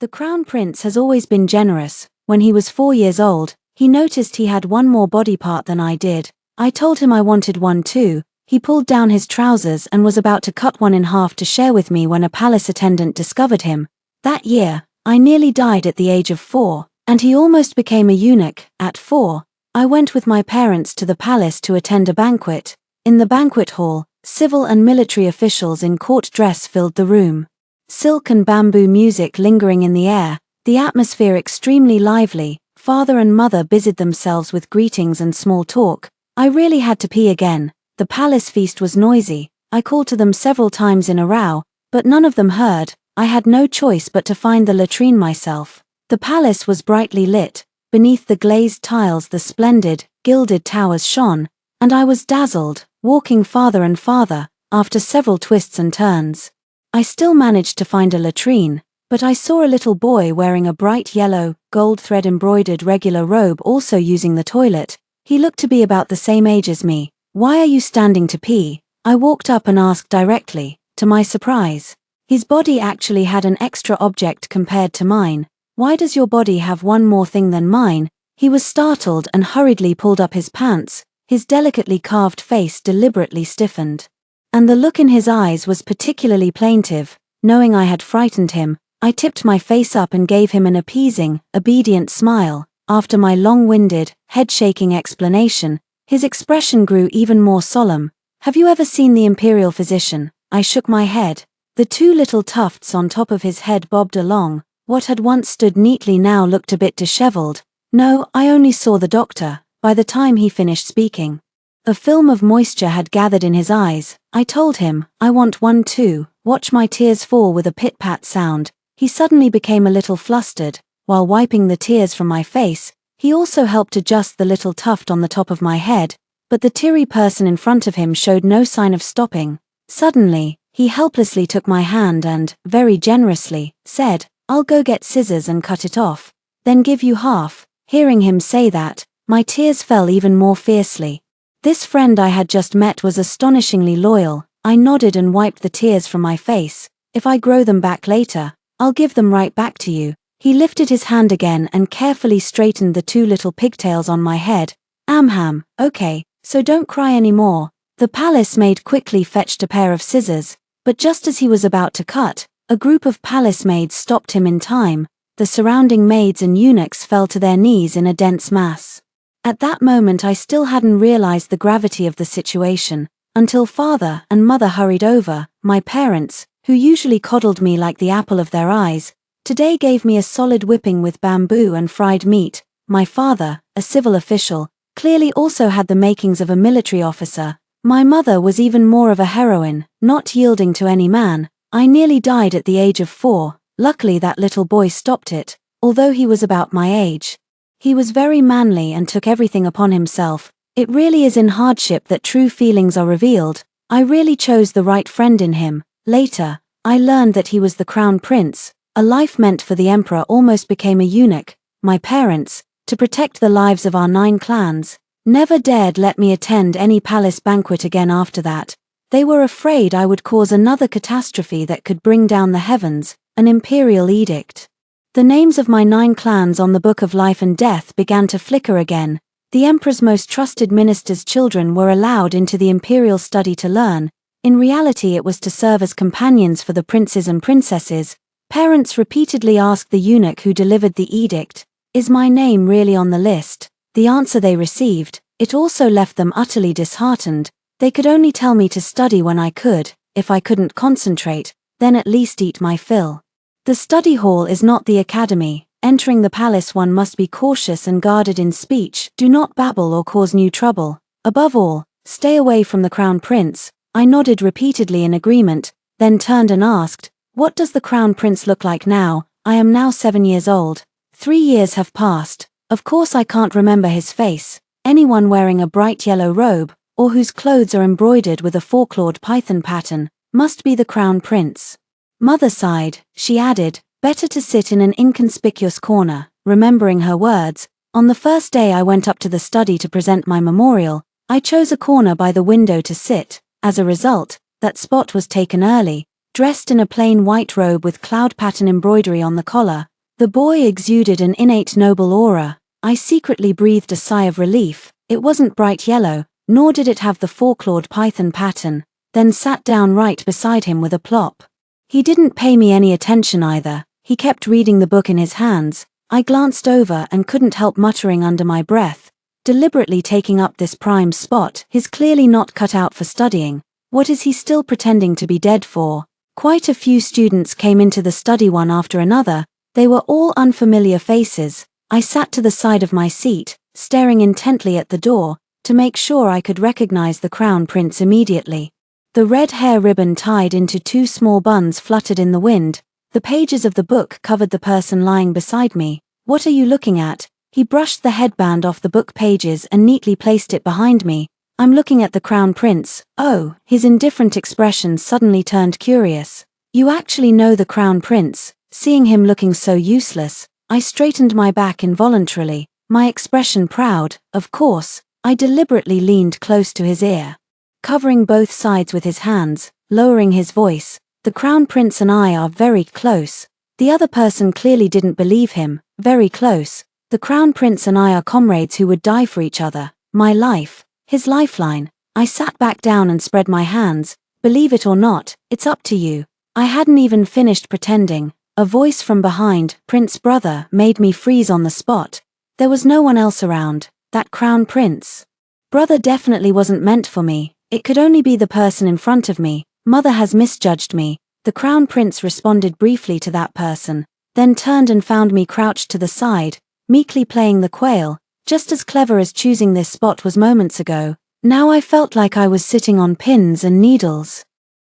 The Crown Prince has always been generous. When he was 4 years old, he noticed he had one more body part than I did. I told him I wanted one too. He pulled down his trousers and was about to cut one in half to share with me when a palace attendant discovered him. That year, I nearly died at the age of 4, and he almost became a eunuch. At 4, I went with my parents to the palace to attend a banquet. In the banquet hall, civil and military officials in court dress filled the room. Silk and bamboo music lingering in the air, the atmosphere extremely lively. Father and mother busied themselves with greetings and small talk. I really had to pee again. The palace feast was noisy. I called to them several times in a row, but none of them heard. I had no choice but to find the latrine myself. The palace was brightly lit. Beneath the glazed tiles the splendid, gilded towers shone, and I was dazzled, walking farther and farther, after several twists and turns. I still managed to find a latrine, but I saw a little boy wearing a bright yellow, gold thread embroidered regular robe also using the toilet. He looked to be about the same age as me. "Why are you standing to pee?" I walked up and asked directly. To my surprise, his body actually had an extra object compared to mine. "Why does your body have one more thing than mine?" He was startled and hurriedly pulled up his pants. His delicately carved face deliberately stiffened, and the look in his eyes was particularly plaintive. Knowing I had frightened him, I tipped my face up and gave him an appeasing, obedient smile. After my long-winded, head-shaking explanation, his expression grew even more solemn. "Have you ever seen the imperial physician?" I shook my head. The 2 little tufts on top of his head bobbed along. What had once stood neatly now looked a bit disheveled. "No, I only saw the doctor." By the time he finished speaking, a film of moisture had gathered in his eyes. I told him, "I want one too." Watch my tears fall with a pit-pat sound. He suddenly became a little flustered. While wiping the tears from my face, he also helped adjust the little tuft on the top of my head, but the teary person in front of him showed no sign of stopping. Suddenly, he helplessly took my hand and, very generously, said, "I'll go get scissors and cut it off, then give you half." Hearing him say that, my tears fell even more fiercely. This friend I had just met was astonishingly loyal. I nodded and wiped the tears from my face. "If I grow them back later, I'll give them right back to you." He lifted his hand again and carefully straightened the 2 little pigtails on my head. "Amham, okay, so don't cry anymore." The palace maid quickly fetched a pair of scissors, but just as he was about to cut, a group of palace maids stopped him in time. The surrounding maids and eunuchs fell to their knees in a dense mass. At that moment I still hadn't realized the gravity of the situation, until father and mother hurried over. My parents, who usually coddled me like the apple of their eyes, today gave me a solid whipping with bamboo and fried meat. My father, a civil official, clearly also had the makings of a military officer. My mother was even more of a heroine, not yielding to any man. I nearly died at the age of 4. Luckily that little boy stopped it, although he was about my age. He was very manly and took everything upon himself. It really is in hardship that true feelings are revealed. I really chose the right friend in him. Later, I learned that he was the Crown Prince. A life meant for the emperor almost became a eunuch. My parents, to protect the lives of our 9 clans, never dared let me attend any palace banquet again after that. They were afraid I would cause another catastrophe that could bring down the heavens, an imperial edict. The names of my 9 clans on the Book of Life and Death began to flicker again. The emperor's most trusted minister's children were allowed into the imperial study to learn. In reality it was to serve as companions for the princes and princesses. Parents repeatedly asked the eunuch who delivered the edict, "Is my name really on the list?" The answer they received, it also left them utterly disheartened. They could only tell me to study when I could. If I couldn't concentrate, then at least eat my fill. The study hall is not the academy. Entering the palace one must be cautious and guarded in speech. Do not babble or cause new trouble. Above all, stay away from the Crown Prince. I nodded repeatedly in agreement, then turned and asked, "What does the Crown Prince look like now?" I am now 7 years old. 3 years have passed. Of course I can't remember his face. Anyone wearing a bright yellow robe, or whose clothes are embroidered with a 4-clawed python pattern, must be the Crown Prince. Mother sighed. She added, "Better to sit in an inconspicuous corner." Remembering her words, on the first day I went up to the study to present my memorial, I chose a corner by the window to sit. As a result, that spot was taken early. Dressed in a plain white robe with cloud pattern embroidery on the collar, The boy exuded an innate noble aura. I secretly breathed a sigh of relief. It wasn't bright yellow, nor did it have the four-clawed python pattern, then sat down right beside him with a plop. He didn't pay me any attention either. He kept reading the book in his hands. I glanced over and couldn't help muttering under my breath, deliberately taking up this prime spot. He's clearly not cut out for studying. What is he still pretending to be dead for? Quite a few students came into the study one after another. They were all unfamiliar faces. I sat to the side of my seat, staring intently at the door, to make sure I could recognize the crown prince immediately. The red hair ribbon tied into two small buns fluttered in the wind. The pages of the book covered the person lying beside me. What are you looking at? He brushed the headband off the book pages and neatly placed it behind me. I'm looking at the crown prince. Oh, his indifferent expression suddenly turned curious. You actually know the crown prince? Seeing him looking so useless, I straightened my back involuntarily, my expression proud. Of course, I deliberately leaned close to his ear, covering both sides with his hands, lowering his voice. The crown prince and I are very close. The other person clearly didn't believe him. Very close. The crown prince and I are comrades who would die for each other. My life. His lifeline. I sat back down and spread my hands. Believe it or not, it's up to you. I hadn't even finished pretending. A voice from behind, Prince brother, made me freeze on the spot. There was no one else around. That crown prince. Brother definitely wasn't meant for me. It could only be the person in front of me. Mother has misjudged me. The crown prince responded briefly to that person, then turned and found me crouched to the side, meekly playing the quail. Just as clever as choosing this spot was moments ago. Now I felt like I was sitting on pins and needles.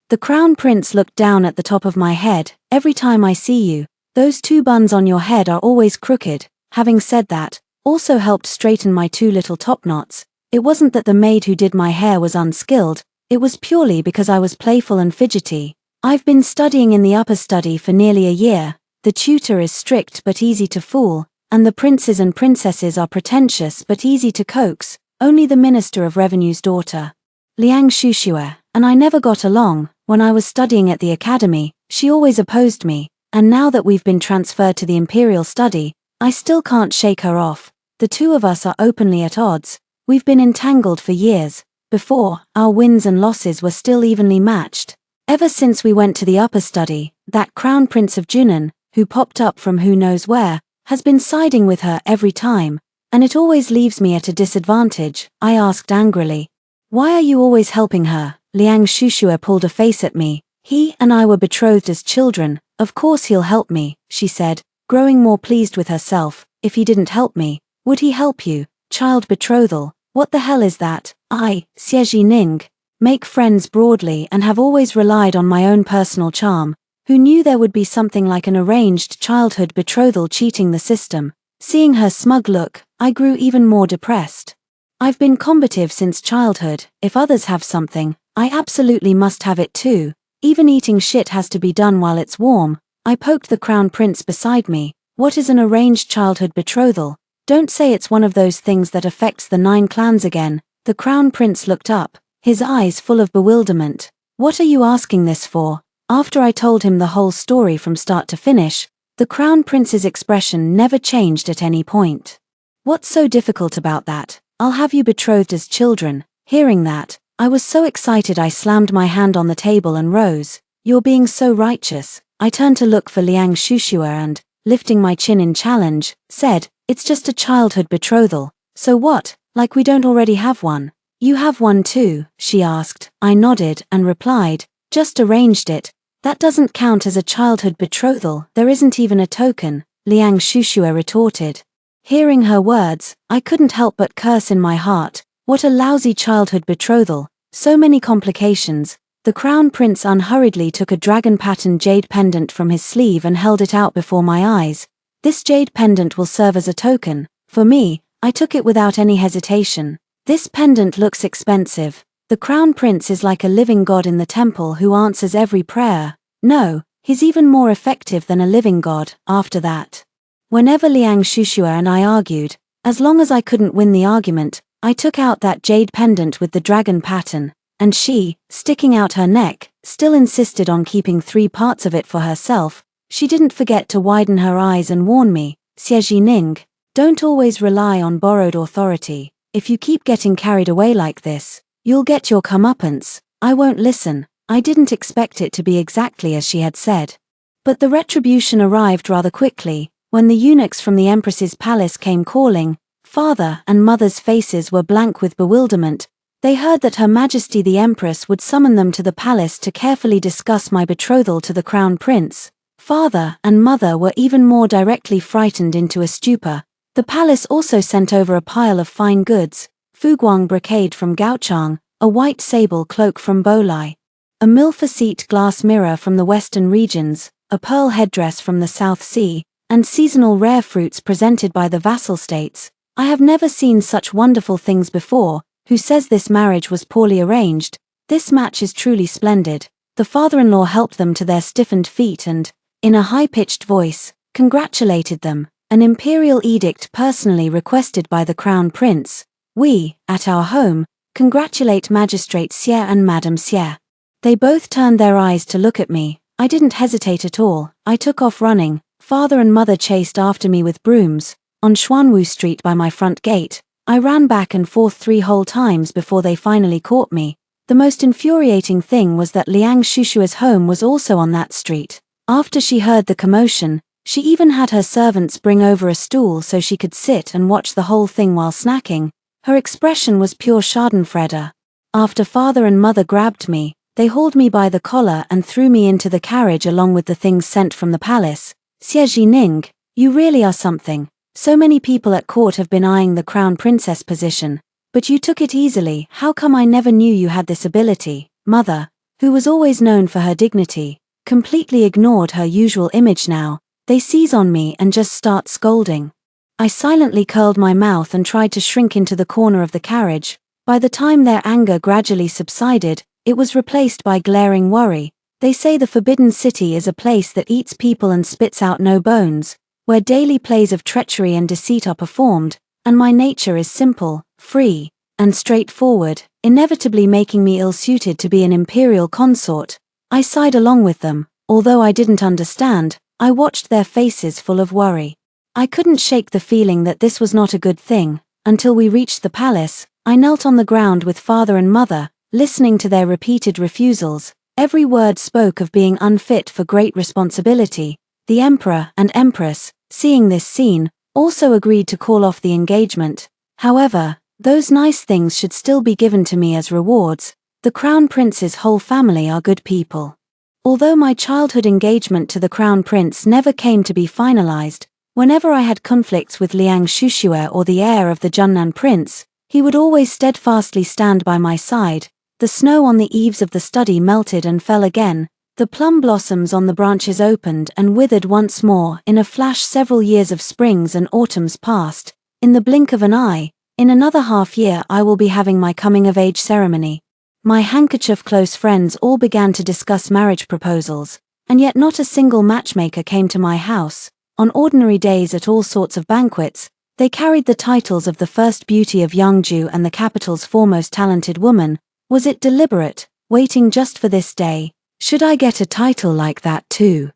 The crown prince looked down at the top of my head. Every time I see you, those two buns on your head are always crooked. Having said that, also helped straighten my two little top knots. It wasn't that the maid who did my hair was unskilled, it was purely because I was playful and fidgety. I've been studying in the upper study for nearly a year. The tutor is strict but easy to fool, and the princes and princesses are pretentious but easy to coax. Only the Minister of Revenue's daughter, Liang Shushue, and I never got along. When I was studying at the academy, she always opposed me, and now that we've been transferred to the imperial study, I still can't shake her off. The two of us are openly at odds. We've been entangled for years. Before, our wins and losses were still evenly matched. Ever since we went to the upper study, that crown prince of Junan, who popped up from who knows where, has been siding with her every time, and it always leaves me at a disadvantage. I asked angrily. Why are you always helping her? Liang Shushue pulled a face at me. He and I were betrothed as children. Of course he'll help me, she said, growing more pleased with herself. If he didn't help me, would he help you? Child betrothal. What the hell is that? I, Xieji Ning, make friends broadly and have always relied on my own personal charm. Who knew there would be something like an arranged childhood betrothal cheating the system? Seeing her smug look, I grew even more depressed. I've been combative since childhood. If others have something, I absolutely must have it too. Even eating shit has to be done while it's warm. I poked the crown prince beside me. What is an arranged childhood betrothal? Don't say it's one of those things that affects the 9 clans again. The crown prince looked up, his eyes full of bewilderment. What are you asking this for? After I told him the whole story from start to finish, the crown prince's expression never changed at any point. What's so difficult about that? I'll have you betrothed as children. Hearing that, I was so excited I slammed my hand on the table and rose. You're being so righteous. I turned to look for Liang Shushue and, lifting my chin in challenge, said, it's just a childhood betrothal. So what, like we don't already have one? You have one too, she asked. I nodded and replied, just arranged it. That doesn't count as a childhood betrothal. There isn't even a token, Liang Shushue retorted. Hearing her words, I couldn't help but curse in my heart. What a lousy childhood betrothal. So many complications. The crown prince unhurriedly took a dragon-patterned jade pendant from his sleeve and held it out before my eyes. This jade pendant will serve as a token. For me, I took it without any hesitation. This pendant looks expensive. The crown prince is like a living god in the temple who answers every prayer. No, he's even more effective than a living god. After that, whenever Liang Shushue and I argued, as long as I couldn't win the argument, I took out that jade pendant with the dragon pattern, and she, sticking out her neck, still insisted on keeping 3 parts of it for herself. She didn't forget to widen her eyes and warn me, Xie Ning, don't always rely on borrowed authority. If you keep getting carried away like this, you'll get your comeuppance. I won't listen. I didn't expect it to be exactly as she had said. But the retribution arrived rather quickly, when the eunuchs from the Empress's palace came calling. Father and Mother's faces were blank with bewilderment. They heard that Her Majesty the Empress would summon them to the palace to carefully discuss my betrothal to the Crown Prince. Father and Mother were even more directly frightened into a stupor. The palace also sent over a pile of fine goods, Fuguang brocade from Gaochang, a white sable cloak from Bolai, a milfacete glass mirror from the western regions, a pearl headdress from the South Sea, and seasonal rare fruits presented by the vassal states. I have never seen such wonderful things before. Who says this marriage was poorly arranged? This match is truly splendid. The father-in-law helped them to their stiffened feet and, in a high-pitched voice, congratulated them. An imperial edict personally requested by the Crown Prince. We, at our home, congratulate Magistrate Xie and Madame Xie. They both turned their eyes to look at me. I didn't hesitate at all. I took off running. Father and Mother chased after me with brooms. On Xuanwu Street by my front gate, I ran back and forth 3 whole times before they finally caught me. The most infuriating thing was that Liang Shushua's home was also on that street. After she heard the commotion, she even had her servants bring over a stool so she could sit and watch the whole thing while snacking. Her expression was pure schadenfreude. After Father and Mother grabbed me, they hauled me by the collar and threw me into the carriage along with the things sent from the palace. Xie Ning, you really are something. So many people at court have been eyeing the Crown Princess position, but you took it easily. How come I never knew you had this ability? Mother, who was always known for her dignity, completely ignored her usual image now. They seize on me and just start scolding. I silently curled my mouth and tried to shrink into the corner of the carriage. By the time their anger gradually subsided, it was replaced by glaring worry. They say the Forbidden City is a place that eats people and spits out no bones, where daily plays of treachery and deceit are performed, and my nature is simple, free, and straightforward, inevitably making me ill-suited to be an imperial consort. I sighed along with them. Although I didn't understand, I watched their faces full of worry. I couldn't shake the feeling that this was not a good thing. Until we reached the palace, I knelt on the ground with Father and Mother, listening to their repeated refusals. Every word spoke of being unfit for great responsibility. The Emperor and Empress, seeing this scene, also agreed to call off the engagement. However, those nice things should still be given to me as rewards. The Crown Prince's whole family are good people. Although my childhood engagement to the Crown Prince never came to be finalized, whenever I had conflicts with Liang Shushue or the heir of the Junnan Prince, he would always steadfastly stand by my side. The snow on the eaves of the study melted and fell again. The plum blossoms on the branches opened and withered once more. In a flash several years of springs and autumns passed. In the blink of an eye, in another half-year I will be having my coming-of-age ceremony. My handkerchief close friends all began to discuss marriage proposals, and yet not a single matchmaker came to my house. On ordinary days at all sorts of banquets, they carried the titles of the first beauty of Yangju and the capital's foremost talented woman. Was it deliberate, waiting just for this day? Should I get a title like that too?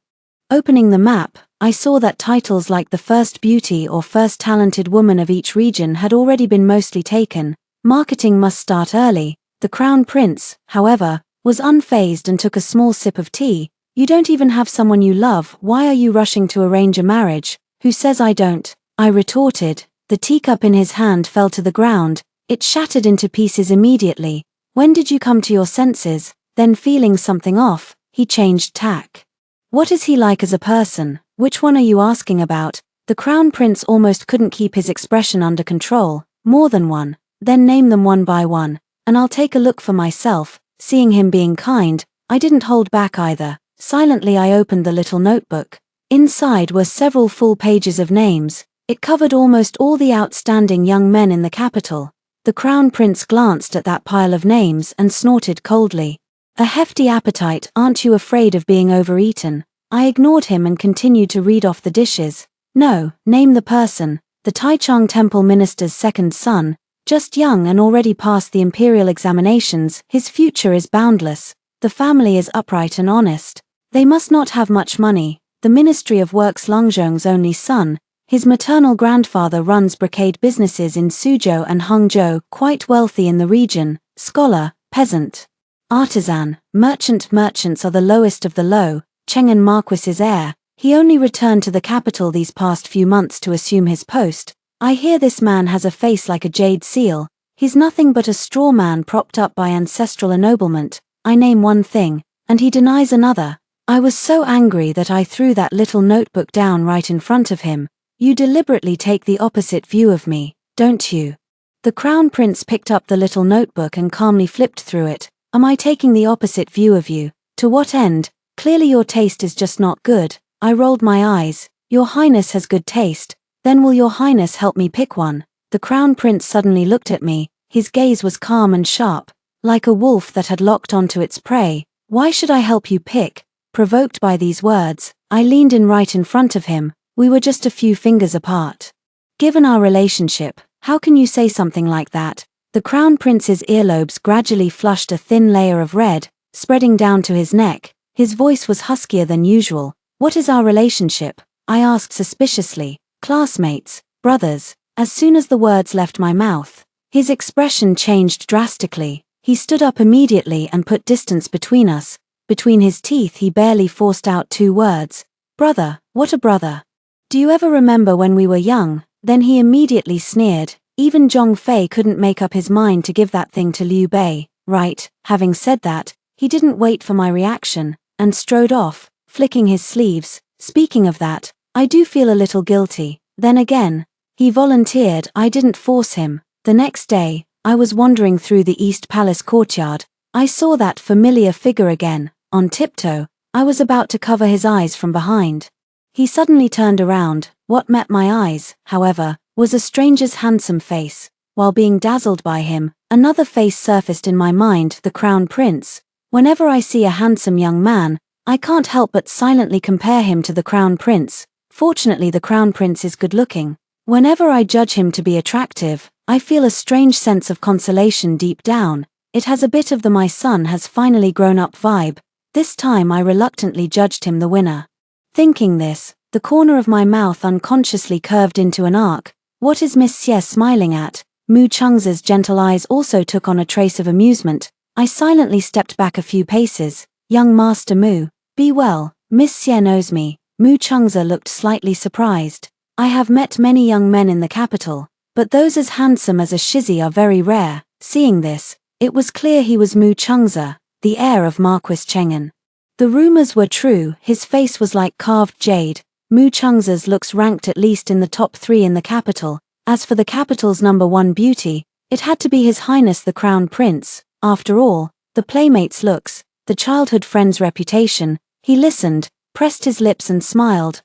Opening the map, I saw that titles like the first beauty or first talented woman of each region had already been mostly taken. Marketing must start early. The Crown Prince, however, was unfazed and took a small sip of tea. You don't even have someone you love. Why are you rushing to arrange a marriage? Who says I don't? I retorted. The teacup in his hand fell to the ground. It shattered into pieces immediately. When did you come to your senses? Then feeling something off, he changed tack. What is he like as a person? Which one are you asking about? The Crown Prince almost couldn't keep his expression under control. More than one. Then name them one by one, and I'll take a look for myself. Seeing him being kind, I didn't hold back either. Silently I opened the little notebook. Inside were several full pages of names. It covered almost all the outstanding young men in the capital. The Crown Prince glanced at that pile of names and snorted coldly. A hefty appetite. Aren't you afraid of being overeaten? I ignored him and continued to read off the dishes. No, name the person. The Taichung Temple minister's second son, just young and already passed the imperial examinations. His future is boundless. The family is upright and honest. They must not have much money. the Ministry of Work's Longzhong's only son. His maternal grandfather runs brocade businesses in Suzhou and Hangzhou, quite wealthy in the region. Scholar, peasant, artisan, merchant. Merchants are the lowest of the low. Cheng'an Marquis's heir. He only returned to the capital these past few months to assume his post. I hear this man has a face like a jade seal. He's nothing but a straw man propped up by ancestral ennoblement. I name one thing, and he denies another. I was so angry that I threw that little notebook down right in front of him. You deliberately take the opposite view of me, don't you? The Crown Prince picked up the little notebook and calmly flipped through it. Am I taking the opposite view of you? To what end? Clearly your taste is just not good. I rolled my eyes. Your Highness has good taste. Then will your Highness help me pick one? The Crown Prince suddenly looked at me. His gaze was calm and sharp, like a wolf that had locked onto its prey. Why should I help you pick? Provoked by these words, I leaned in right in front of him. We were just a few fingers apart. Given our relationship, how can you say something like that? The Crown Prince's earlobes gradually flushed a thin layer of red, spreading down to his neck. His voice was huskier than usual. What is our relationship? I asked suspiciously. Classmates, brothers. As soon as the words left my mouth, his expression changed drastically. He stood up immediately and put distance between us. Between his teeth he barely forced out 2 words. Brother, what a brother. Do you ever remember when we were young? Then he immediately sneered. Even Zhong Fei couldn't make up his mind to give that thing to Liu Bei, right? Having said that, he didn't wait for my reaction, and strode off, flicking his sleeves. Speaking of that, I do feel a little guilty. Then again, he volunteered, I didn't force him. The next day, I was wandering through the East Palace courtyard. I saw that familiar figure again, on tiptoe. I was about to cover his eyes from behind. He suddenly turned around. What met my eyes, however, was a stranger's handsome face. While being dazzled by him, another face surfaced in my mind, the Crown Prince. Whenever I see a handsome young man, I can't help but silently compare him to the Crown Prince. Fortunately, the Crown Prince is good-looking. Whenever I judge him to be attractive, I feel a strange sense of consolation deep down. It has a bit of the "my son has finally grown up" vibe. This time I reluctantly judged him the winner. Thinking this, the corner of my mouth unconsciously curved into an arc. What is Miss Xie smiling at? Mu Cheng's gentle eyes also took on a trace of amusement. I silently stepped back a few paces. Young Master Mu, be well, Miss Xie knows me. Mu Cheng's looked slightly surprised. I have met many young men in the capital, but those as handsome as a Shizzy are very rare. Seeing this, it was clear he was Mu Cheng's, the heir of Marquis Cheng'an. The rumors were true. His face was like carved jade. Mu Cheng's looks ranked at least in the top 3 in the capital. As for the capital's #1 beauty, it had to be His Highness the Crown Prince. After all, the playmate's looks, the childhood friend's reputation. He listened, pressed his lips and smiled.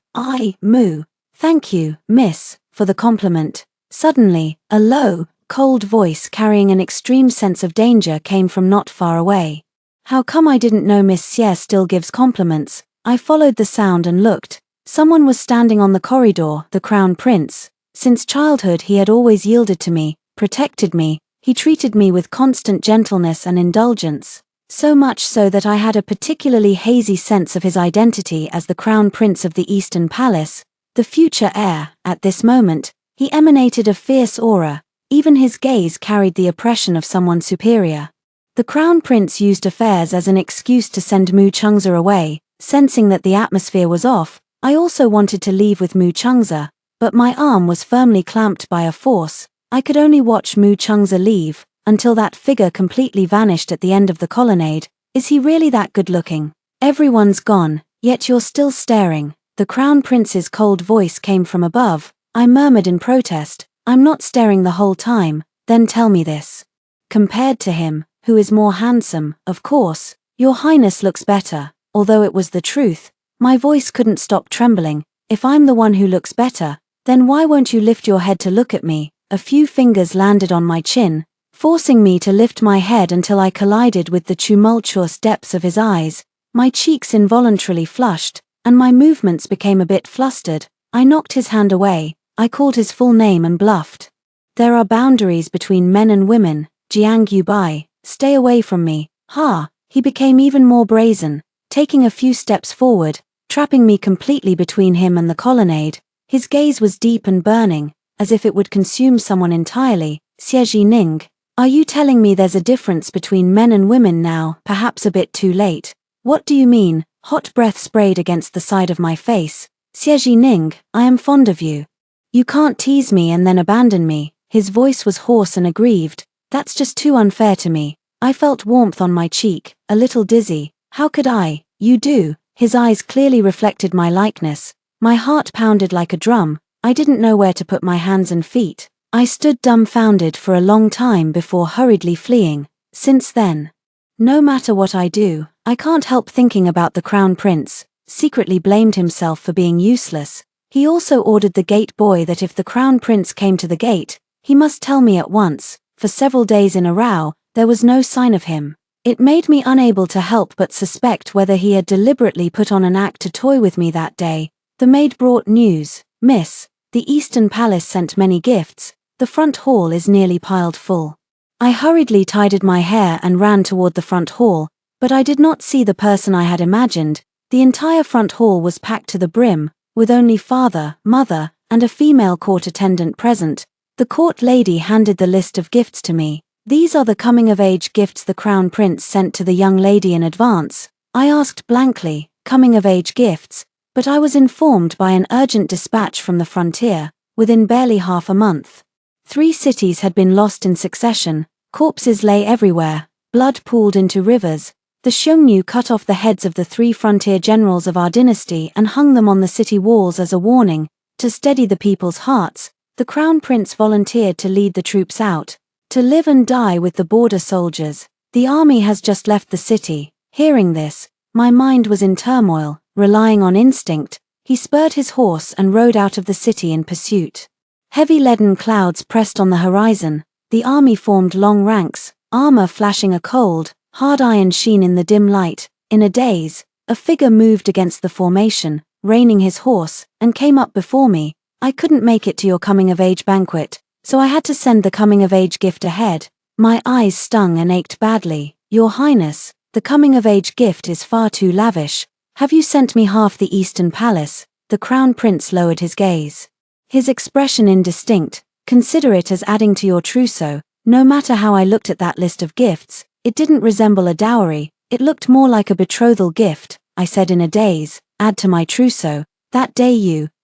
Mu. Thank you, miss, for the compliment. Suddenly, a low, cold voice carrying an extreme sense of danger came from not far away. How come I didn't know Miss Xie still gives compliments? I followed the sound and looked. Someone was standing on the corridor, the Crown Prince. Since childhood he had always yielded to me, protected me. He treated me with constant gentleness and indulgence. So much so that I had a particularly hazy sense of his identity as the Crown Prince of the Eastern Palace, the future heir. At this moment, he emanated a fierce aura. Even his gaze carried the oppression of someone superior. The Crown Prince used affairs as an excuse to send Mu Cheng's away. Sensing that the atmosphere was off, I also wanted to leave with Mu Cheng's, but my arm was firmly clamped by a force. I could only watch Mu Cheng's leave, until that figure completely vanished at the end of the colonnade. Is he really that good-looking? Everyone's gone, yet you're still staring. The Crown Prince's cold voice came from above. I murmured in protest. I'm not staring the whole time. Then tell me this. Compared to him, who is more handsome? Of course, your Highness looks better. Although it was the truth, my voice couldn't stop trembling. If I'm the one who looks better, then why won't you lift your head to look at me? A few fingers landed on my chin, forcing me to lift my head until I collided with the tumultuous depths of his eyes. My cheeks involuntarily flushed, and my movements became a bit flustered. I knocked his hand away. I called his full name and bluffed. There are boundaries between men and women. Jiang Yubai, stay away from me. Ha! He became even more brazen. Taking a few steps forward, trapping me completely between him and the colonnade. His gaze was deep and burning, as if it would consume someone entirely. Xie Ning, are you telling me there's a difference between men and women now, perhaps a bit too late? What do you mean? Hot breath sprayed against the side of my face. Xie Ning, I am fond of you. You can't tease me and then abandon me. His voice was hoarse and aggrieved. That's just too unfair to me. I felt warmth on my cheek, a little dizzy. How could I? You do. His eyes clearly reflected my likeness. My heart pounded like a drum. I didn't know where to put my hands and feet. I stood dumbfounded for a long time before hurriedly fleeing. Since then, no matter what I do, I can't help thinking about the Crown Prince. Secretly blamed himself for being useless. He also ordered the gate boy that if the Crown Prince came to the gate, he must tell me at once. For several days in a row, there was no sign of him. It made me unable to help but suspect whether he had deliberately put on an act to toy with me that day. The maid brought news. Miss, the Eastern Palace sent many gifts. The front hall is nearly piled full. I hurriedly tidied my hair and ran toward the front hall, but I did not see the person I had imagined. The entire front hall was packed to the brim, with only father, mother, and a female court attendant present. The court lady handed the list of gifts to me. These are the coming-of-age gifts the Crown Prince sent to the young lady in advance. I asked blankly, coming-of-age gifts, but I was informed by an urgent dispatch from the frontier, within barely half a month. 3 cities had been lost in succession, corpses lay everywhere, blood pooled into rivers. The Xiongnu cut off the heads of the 3 frontier generals of our dynasty and hung them on the city walls as a warning. To steady the people's hearts, the Crown Prince volunteered to lead the troops out, to live and die with the border soldiers. The army has just left the city. Hearing this, my mind was in turmoil. Relying on instinct, he spurred his horse and rode out of the city in pursuit. Heavy leaden clouds pressed on the horizon. The army formed long ranks, armor flashing a cold, hard iron sheen in the dim light. In a daze, a figure moved against the formation, reining his horse, and came up before me. I couldn't make it to your coming-of-age banquet, so I had to send the coming-of-age gift ahead. My eyes stung and ached badly. Your Highness, the coming-of-age gift is far too lavish. Have you sent me half the Eastern Palace? The Crown Prince lowered his gaze. His expression indistinct. Consider it as adding to your trousseau. No matter how I looked at that list of gifts, it didn't resemble a dowry. It looked more like a betrothal gift. I said in a daze, add to my trousseau. That day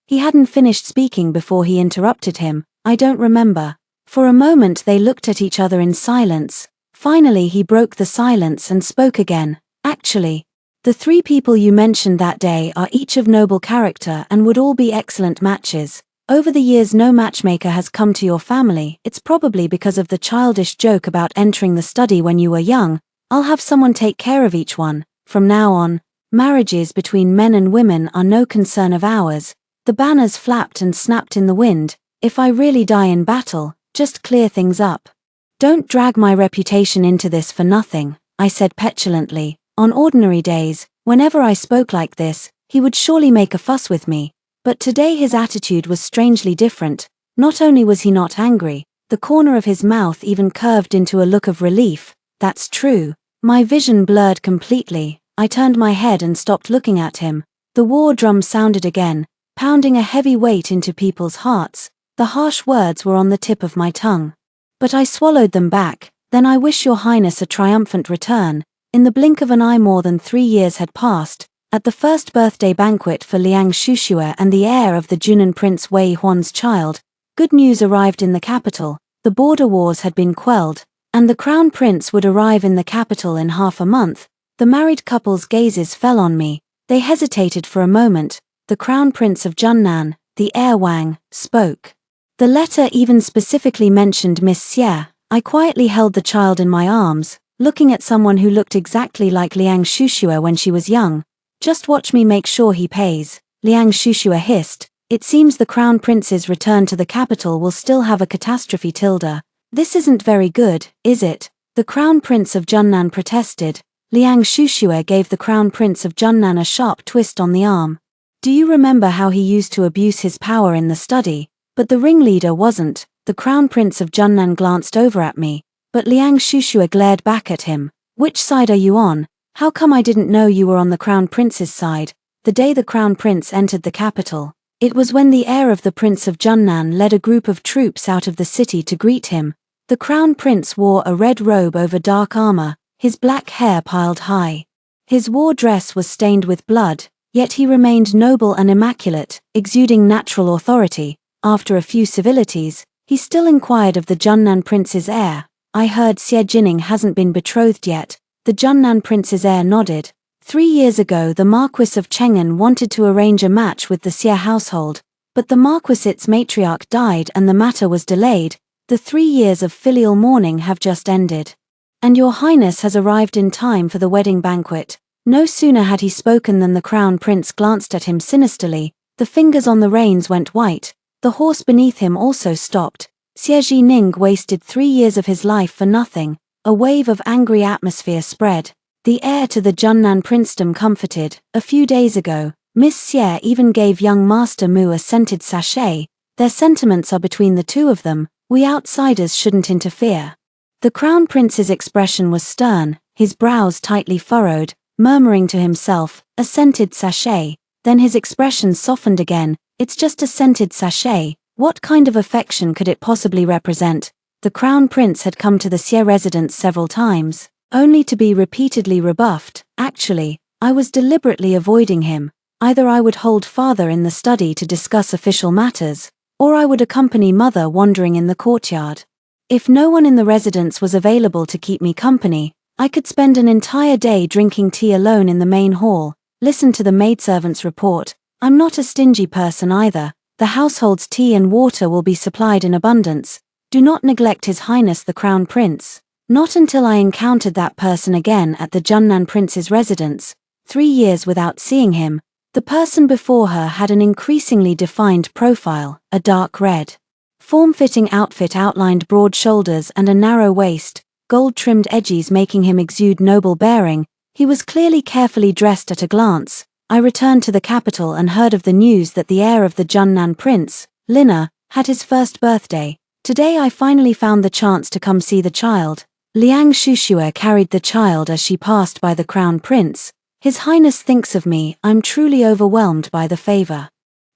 He hadn't finished speaking before he interrupted him. I don't remember. For a moment they looked at each other in silence. Finally he broke the silence and spoke again. Actually, the 3 people you mentioned that day are each of noble character and would all be excellent matches. Over the years no matchmaker has come to your family. It's probably because of the childish joke about entering the study when you were young. I'll have someone take care of each one. From now on, marriages between men and women are no concern of ours. The banners flapped and snapped in the wind. If I really die in battle, just clear things up. Don't drag my reputation into this for nothing, I said petulantly. On ordinary days, whenever I spoke like this, he would surely make a fuss with me. But today his attitude was strangely different. Not only was he not angry, the corner of his mouth even curved into a look of relief. That's true. My vision blurred completely. I turned my head and stopped looking at him. The war drum sounded again, pounding a heavy weight into people's hearts. The harsh words were on the tip of my tongue. But I swallowed them back. Then I wish your Highness a triumphant return. In the blink of an eye more than 3 years had passed. At the first birthday banquet for Liang Shushue and the heir of the Junan Prince Wei Huan's child, good news arrived in the capital. The border wars had been quelled, and the Crown Prince would arrive in the capital in half a month. The married couple's gazes fell on me. They hesitated for a moment. The Crown Prince of Junnan, the heir Wang, spoke. The letter even specifically mentioned Miss Xie. I quietly held the child in my arms, looking at someone who looked exactly like Liang Shushue when she was young. Just watch me make sure he pays, Liang Shushue hissed. It seems the Crown Prince's return to the capital will still have a catastrophe tilde. This isn't very good, is it? The Crown Prince of Junnan protested. Liang Shushue gave the Crown Prince of Junnan a sharp twist on the arm. Do you remember how he used to abuse his power in the study? But the ringleader wasn't. The Crown Prince of Junnan glanced over at me, but Liang Shushue glared back at him. Which side are you on? How come I didn't know you were on the Crown Prince's side? the day the Crown Prince entered the capital. It was when the heir of the Prince of Junnan led a group of troops out of the city to greet him. The Crown Prince wore a red robe over dark armor, his black hair piled high. His war dress was stained with blood, yet he remained noble and immaculate, exuding natural authority. After a few civilities, he still inquired of the Junnan Prince's heir. "I heard Xie Jining hasn't been betrothed yet." The Junnan Prince's heir nodded. 3 years ago the Marquis of Cheng'an wanted to arrange a match with the Xie household, but the Marquisite's matriarch died and the matter was delayed. The 3 years of filial mourning have just ended. "And your highness has arrived in time for the wedding banquet." No sooner had he spoken than the Crown Prince glanced at him sinisterly. The fingers on the reins went white. The horse beneath him also stopped. Xie Jining wasted 3 years of his life for nothing. A wave of angry atmosphere spread. The heir to the Junnan princedom comforted. "A few days ago, Miss Xie even gave young Master Mu a scented sachet. Their sentiments are between the two of them. We outsiders shouldn't interfere." The Crown Prince's expression was stern, his brows tightly furrowed, murmuring to himself, "A scented sachet." Then his expression softened again. "It's just a scented sachet. What kind of affection could it possibly represent?" The Crown Prince had come to the Xie residence several times, only to be repeatedly rebuffed. "Actually, I was deliberately avoiding him. Either I would hold father in the study to discuss official matters, or I would accompany mother wandering in the courtyard. If no one in the residence was available to keep me company, I could spend an entire day drinking tea alone in the main hall, listen to the maidservants report. I'm not a stingy person either. The household's tea and water will be supplied in abundance. Do not neglect His Highness the Crown Prince." Not until I encountered that person again at the Junnan Prince's residence, 3 years without seeing him. The person before her had an increasingly defined profile, a dark red, form-fitting outfit outlined broad shoulders and a narrow waist, gold-trimmed edges making him exude noble bearing. He was clearly carefully dressed at a glance. I returned to the capital and heard of the news that the heir of the Junnan Prince, Lina, had his first birthday. Today I finally found the chance to come see the child. Liang Shushue carried the child as she passed by the Crown Prince. "His Highness thinks of me. I'm truly overwhelmed by the favor."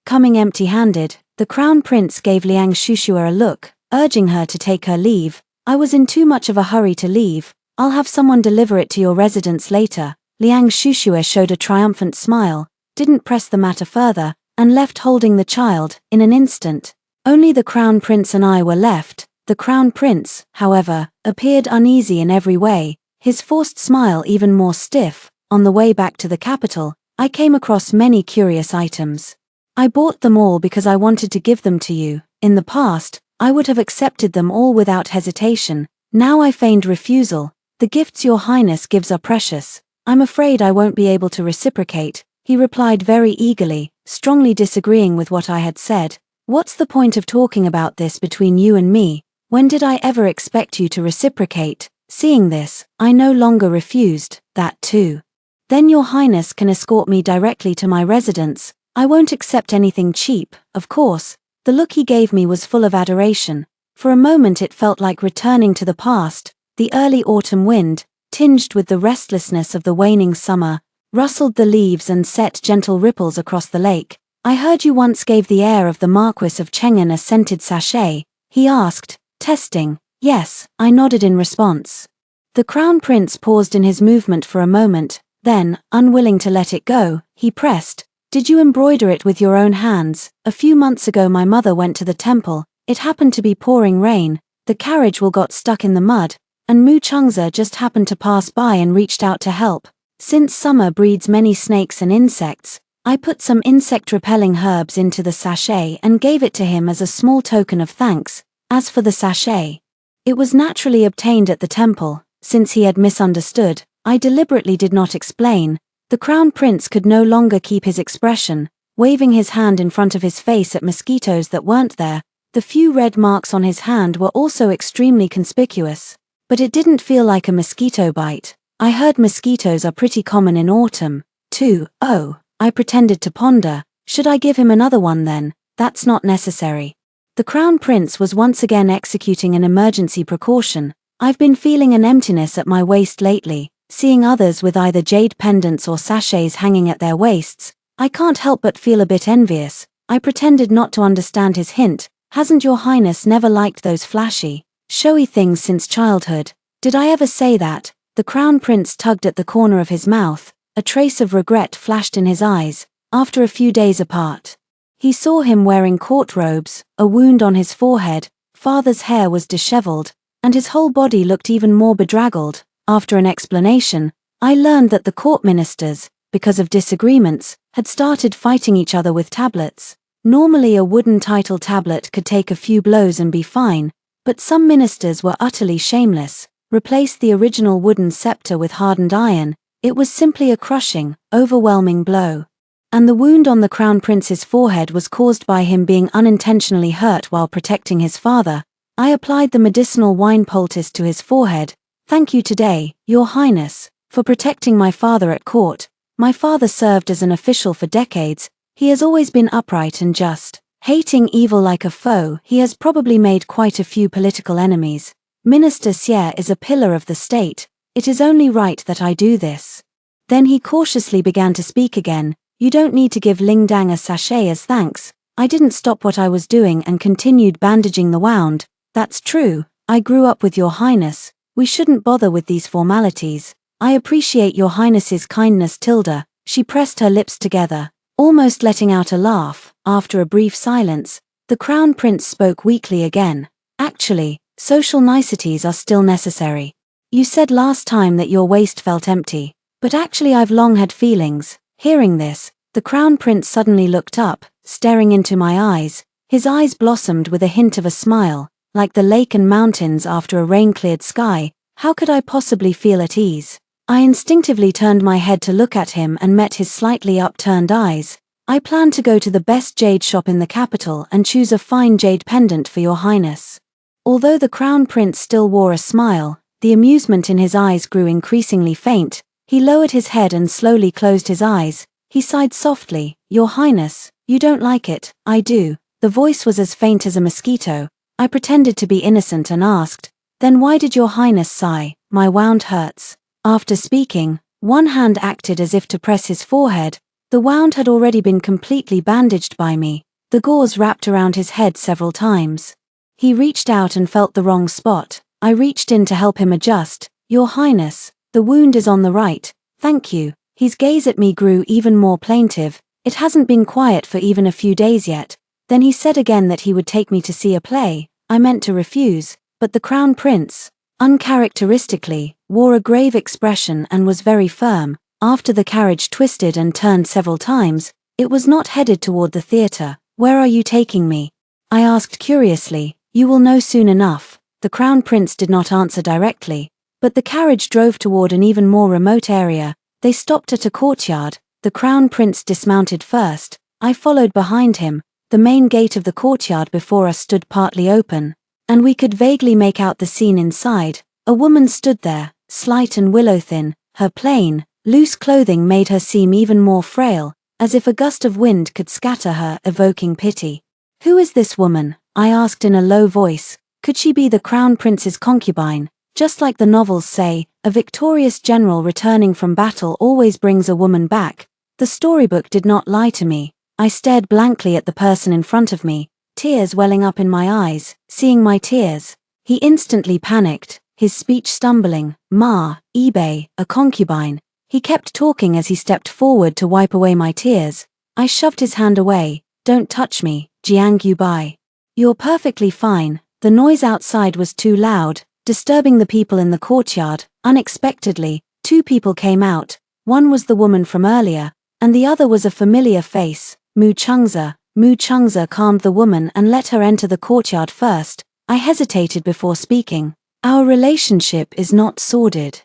Coming empty-handed, the Crown Prince gave Liang Shushue a look, urging her to take her leave. "I was in too much of a hurry to leave. I'll have someone deliver it to your residence later." Liang Shushue showed a triumphant smile, didn't press the matter further, and left holding the child. In an instant, only the Crown Prince and I were left. The Crown Prince, however, appeared uneasy in every way, his forced smile even more stiff. On the way back to the capital, I came across many curious items. I bought them all because I wanted to give them to you. In the past, I would have accepted them all without hesitation. Now I feigned refusal. "The gifts your highness gives are precious. I'm afraid I won't be able to reciprocate," he replied very eagerly, strongly disagreeing with what I had said. "What's the point of talking about this between you and me? When did I ever expect you to reciprocate?" Seeing this, I no longer refused. "That too. Then your highness can escort me directly to my residence. I won't accept anything cheap, of course." The look he gave me was full of adoration. For a moment it felt like returning to the past. The early autumn wind, tinged with the restlessness of the waning summer, rustled the leaves and set gentle ripples across the lake. "I heard you once gave the heir of the Marquis of Cheng'an a scented sachet," he asked, testing. "Yes," I nodded in response. The Crown Prince paused in his movement for a moment, then, unwilling to let it go, he pressed, "Did you embroider it with your own hands? A few months ago my mother went to the temple. It happened to be pouring rain. The carriage wheel got stuck in the mud, and Mu Changze just happened to pass by and reached out to help. Since summer breeds many snakes and insects, I put some insect-repelling herbs into the sachet and gave it to him as a small token of thanks. As for the sachet, it was naturally obtained at the temple. Since he had misunderstood, I deliberately did not explain. The Crown Prince could no longer keep his expression, waving his hand in front of his face at mosquitoes that weren't there. The few red marks on his hand were also extremely conspicuous. But it didn't feel like a mosquito bite. I heard mosquitoes are pretty common in autumn, too. "Oh," I pretended to ponder, "should I give him another one then?" "That's not necessary." The Crown Prince was once again executing an emergency precaution. "I've been feeling an emptiness at my waist lately, seeing others with either jade pendants or sachets hanging at their waists. I can't help but feel a bit envious. I pretended not to understand his hint. Hasn't your highness never liked those flashy, showy things since childhood? Did I ever say that? The crown prince tugged at the corner of his mouth. A trace of regret flashed in his eyes. After a few days apart, he saw him wearing court robes, a wound on his forehead, father's hair was disheveled, and his whole body looked even more bedraggled. After an explanation, I learned that the court ministers, because of disagreements, had started fighting each other with tablets. Normally a wooden title tablet could take a few blows and be fine, but some ministers were utterly shameless, replaced the original wooden scepter with hardened iron. It was simply a crushing, overwhelming blow. And the wound on the crown prince's forehead was caused by him being unintentionally hurt while protecting his father. I applied the medicinal wine poultice to his forehead. Thank you today, your highness, for protecting my father at court. My father served as an official for decades. He has always been upright and just. Hating evil like a foe, he has probably made quite a few political enemies. Minister Xie is a pillar of the state. It is only right that I do this. Then he cautiously began to speak again. You don't need to give Ling Dang a sachet as thanks. I didn't stop what I was doing and continued bandaging the wound. That's true. I grew up with your highness. We shouldn't bother with these formalities. I appreciate your highness's kindness, Tilda. She pressed her lips together, almost letting out a laugh. After a brief silence, the crown prince spoke weakly again. Actually, social niceties are still necessary. You said last time that your waist felt empty, but actually I've long had feelings. Hearing this, the crown prince suddenly looked up, staring into my eyes. His eyes blossomed with a hint of a smile, like the lake and mountains after a rain-cleared sky. How could I possibly feel at ease? I instinctively turned my head to look at him and met his slightly upturned eyes. I plan to go to the best jade shop in the capital and choose a fine jade pendant for your highness. Although the crown prince still wore a smile, the amusement in his eyes grew increasingly faint. He lowered his head and slowly closed his eyes. He sighed softly. Your highness, you don't like it. I do. The voice was as faint as a mosquito. I pretended to be innocent and asked, then why did your highness sigh? My wound hurts. After speaking, one hand acted as if to press his forehead. The wound had already been completely bandaged by me. The gauze wrapped around his head several times. He reached out and felt the wrong spot. I reached in to help him adjust. Your highness, the wound is on the right. Thank you. His gaze at me grew even more plaintive. It hasn't been quiet for even a few days yet. Then he said again that he would take me to see a play. I meant to refuse, but the crown prince, uncharacteristically, wore a grave expression and was very firm. After the carriage twisted and turned several times, it was not headed toward the theater. Where are you taking me? I asked curiously. You will know soon enough. The crown prince did not answer directly, but the carriage drove toward an even more remote area. They stopped at a courtyard. The crown prince dismounted first. I followed behind him. The main gate of the courtyard before us stood partly open, and we could vaguely make out the scene inside. A woman stood there, slight and willow-thin. Her plain, loose clothing made her seem even more frail, as if a gust of wind could scatter her, evoking pity. Who is this woman? I asked in a low voice. Could she be the crown prince's concubine? Just like the novels say, a victorious general returning from battle always brings a woman back. The storybook did not lie to me. I stared blankly at the person in front of me, tears welling up in my eyes. Seeing my tears, he instantly panicked, his speech stumbling. Ma, eBay, a concubine. He kept talking as he stepped forward to wipe away my tears. I shoved his hand away. Don't touch me, Jiang Yubai. You're perfectly fine. The noise outside was too loud, disturbing the people in the courtyard. Unexpectedly, two people came out. One was the woman from earlier, and the other was a familiar face, Mu Chengze. Mu Chengze calmed the woman and let her enter the courtyard first. I hesitated before speaking. Our relationship is not sordid.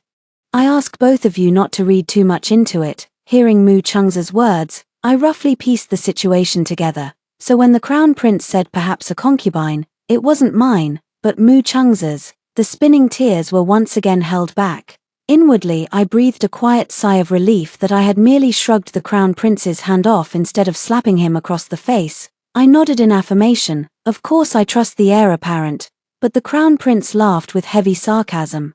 I ask both of you not to read too much into it. Hearing Mu Chengze's words, I roughly pieced the situation together. So when the crown prince said perhaps a concubine, it wasn't mine, but Mu Chengze's. The spinning tears were once again held back. Inwardly I breathed a quiet sigh of relief that I had merely shrugged the crown prince's hand off instead of slapping him across the face. I nodded in affirmation. Of course I trust the heir apparent. But the crown prince laughed with heavy sarcasm.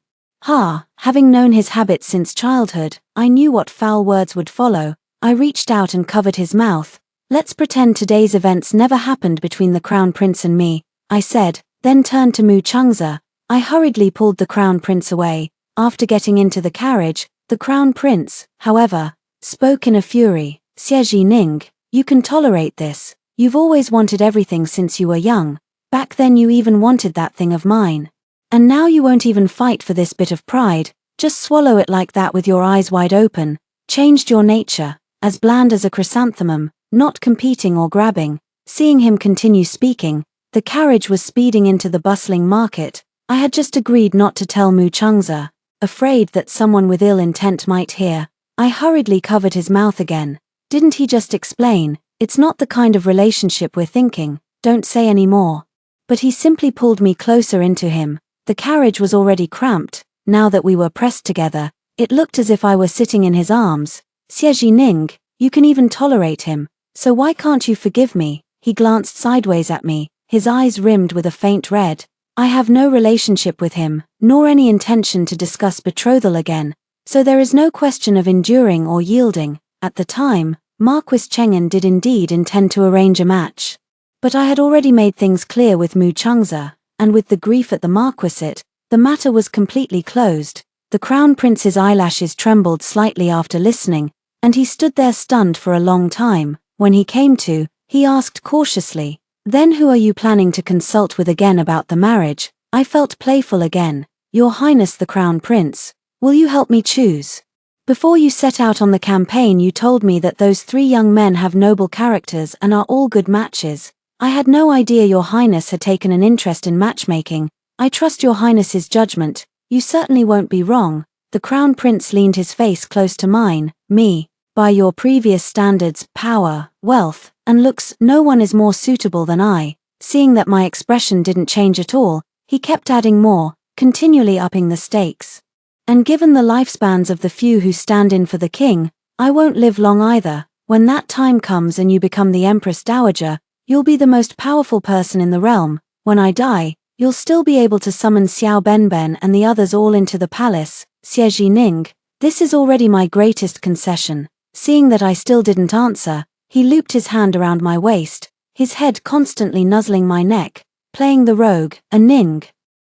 Having known his habits since childhood, I knew what foul words would follow. I reached out and covered his mouth. Let's pretend today's events never happened between the Crown Prince and me, I said, then turned to Mu Changza. I hurriedly pulled the Crown Prince away. After getting into the carriage, the Crown Prince, however, spoke in a fury. Xie Ning, you can tolerate this. You've always wanted everything since you were young. Back then you even wanted that thing of mine. And now you won't even fight for this bit of pride, just swallow it like that with your eyes wide open. Changed your nature, as bland as a chrysanthemum, not competing or grabbing. Seeing him continue speaking, the carriage was speeding into the bustling market. I had just agreed not to tell Mu Changza, afraid that someone with ill intent might hear. I hurriedly covered his mouth again. Didn't he just explain? It's not the kind of relationship we're thinking, don't say any more. But he simply pulled me closer into him. The carriage was already cramped. Now that we were pressed together, it looked as if I were sitting in his arms. Xie Ning, you can even tolerate him, so why can't you forgive me? He glanced sideways at me, his eyes rimmed with a faint red. I have no relationship with him, nor any intention to discuss betrothal again, so there is no question of enduring or yielding. At the time, Marquis Chengen did indeed intend to arrange a match. But I had already made things clear with Mu Changza, and with the grief at the marquisate, the matter was completely closed. The Crown Prince's eyelashes trembled slightly after listening, and he stood there stunned for a long time. When he came to, he asked cautiously, "Then who are you planning to consult with again about the marriage?" I felt playful again. "Your Highness the Crown Prince, will you help me choose? Before you set out on the campaign you told me that those 3 young men have noble characters and are all good matches. I had no idea your Highness had taken an interest in matchmaking. I trust your Highness's judgment. You certainly won't be wrong." The Crown Prince leaned his face close to mine. "Me, by your previous standards, power, wealth, and looks, no one is more suitable than I." Seeing that my expression didn't change at all, he kept adding more, continually upping the stakes. "And given the lifespans of the few who stand in for the king, I won't live long either. When that time comes and you become the Empress Dowager, you'll be the most powerful person in the realm. When I die, you'll still be able to summon Xiao Benben and the others all into the palace." Xie Ning, this is already my greatest concession. Seeing that I still didn't answer, he looped his hand around my waist, his head constantly nuzzling my neck, playing the rogue. "A Ning.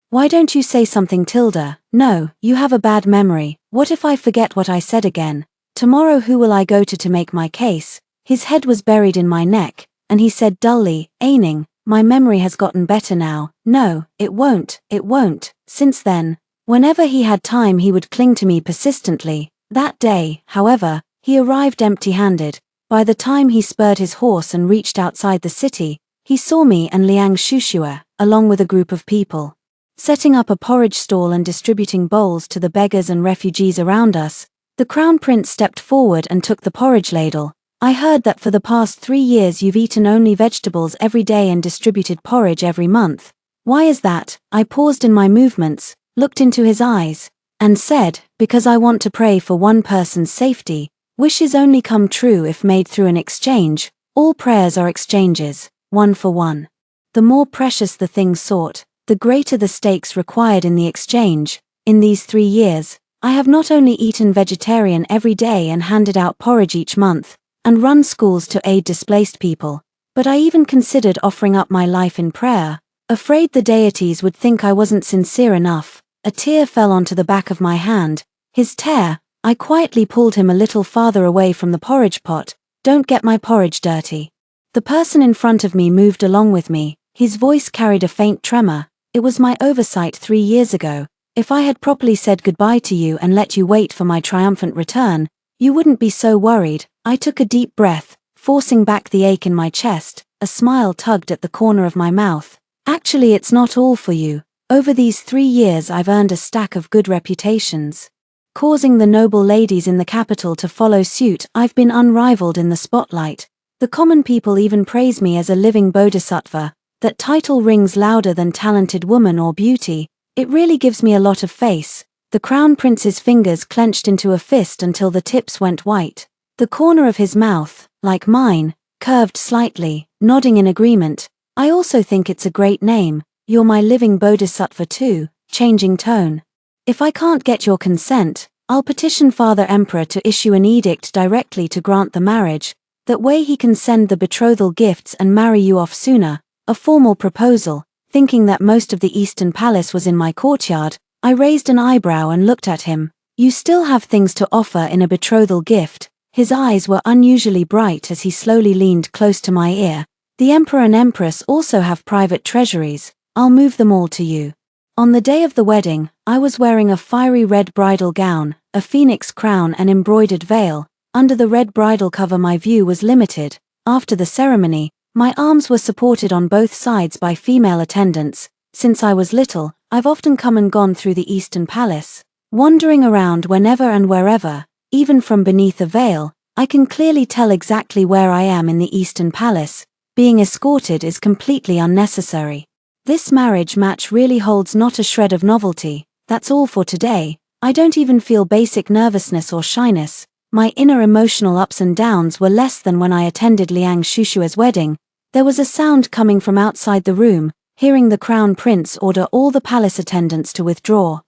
Why don't you say something, Tilda? No, you have a bad memory. What if I forget what I said again? Tomorrow who will I go to make my case?" His head was buried in my neck, and he said dully, "Aining, my memory has gotten better now." "No, it won't. Since then, whenever he had time he would cling to me persistently. That day, however, he arrived empty-handed. By the time he spurred his horse and reached outside the city, he saw me and Liang Shushue, along with a group of people, setting up a porridge stall and distributing bowls to the beggars and refugees around us. The Crown Prince stepped forward and took the porridge ladle. "I heard that for the past 3 years you've eaten only vegetables every day and distributed porridge every month. Why is that?" I paused in my movements, looked into his eyes, and said, "Because I want to pray for one person's safety. Wishes only come true if made through an exchange. All prayers are exchanges, one for one. The more precious the thing sought, the greater the stakes required in the exchange. In these 3 years, I have not only eaten vegetarian every day and handed out porridge each month, and run schools to aid displaced people, but I even considered offering up my life in prayer, afraid the deities would think I wasn't sincere enough." A tear fell onto the back of my hand. His tear. I quietly pulled him a little farther away from the porridge pot. "Don't get my porridge dirty." The person in front of me moved along with me. His voice carried a faint tremor. "It was my oversight 3 years ago. If I had properly said goodbye to you and let you wait for my triumphant return, you wouldn't be so worried." I took a deep breath, forcing back the ache in my chest. A smile tugged at the corner of my mouth. "Actually, it's not all for you. Over these 3 years I've earned a stack of good reputations. Causing the noble ladies in the capital to follow suit, I've been unrivaled in the spotlight. The common people even praise me as a living bodhisattva. That title rings louder than talented woman or beauty. It really gives me a lot of face." The Crown Prince's fingers clenched into a fist until the tips went white. The corner of his mouth, like mine, curved slightly, nodding in agreement. "I also think it's a great name. You're my living bodhisattva too," changing tone. "If I can't get your consent, I'll petition Father Emperor to issue an edict directly to grant the marriage. That way he can send the betrothal gifts and marry you off sooner. A formal proposal. Thinking that most of the Eastern Palace was in my courtyard, I raised an eyebrow and looked at him. You still have things to offer in a betrothal gift. His eyes were unusually bright as he slowly leaned close to my ear. The Emperor and Empress also have private treasuries. I'll move them all to you. On the day of the wedding, I was wearing a fiery red bridal gown, a phoenix crown and embroidered veil. Under the red bridal cover my view was limited. After the ceremony, my arms were supported on both sides by female attendants. Since I was little, I've often come and gone through the Eastern Palace, wandering around whenever and wherever. Even from beneath a veil, I can clearly tell exactly where I am in the Eastern Palace. Being escorted is completely unnecessary. This marriage match really holds not a shred of novelty. That's all for today. I don't even feel basic nervousness or shyness. My inner emotional ups and downs were less than when I attended Liang Shushua's wedding. There was a sound coming from outside the room, hearing the Crown Prince order all the palace attendants to withdraw.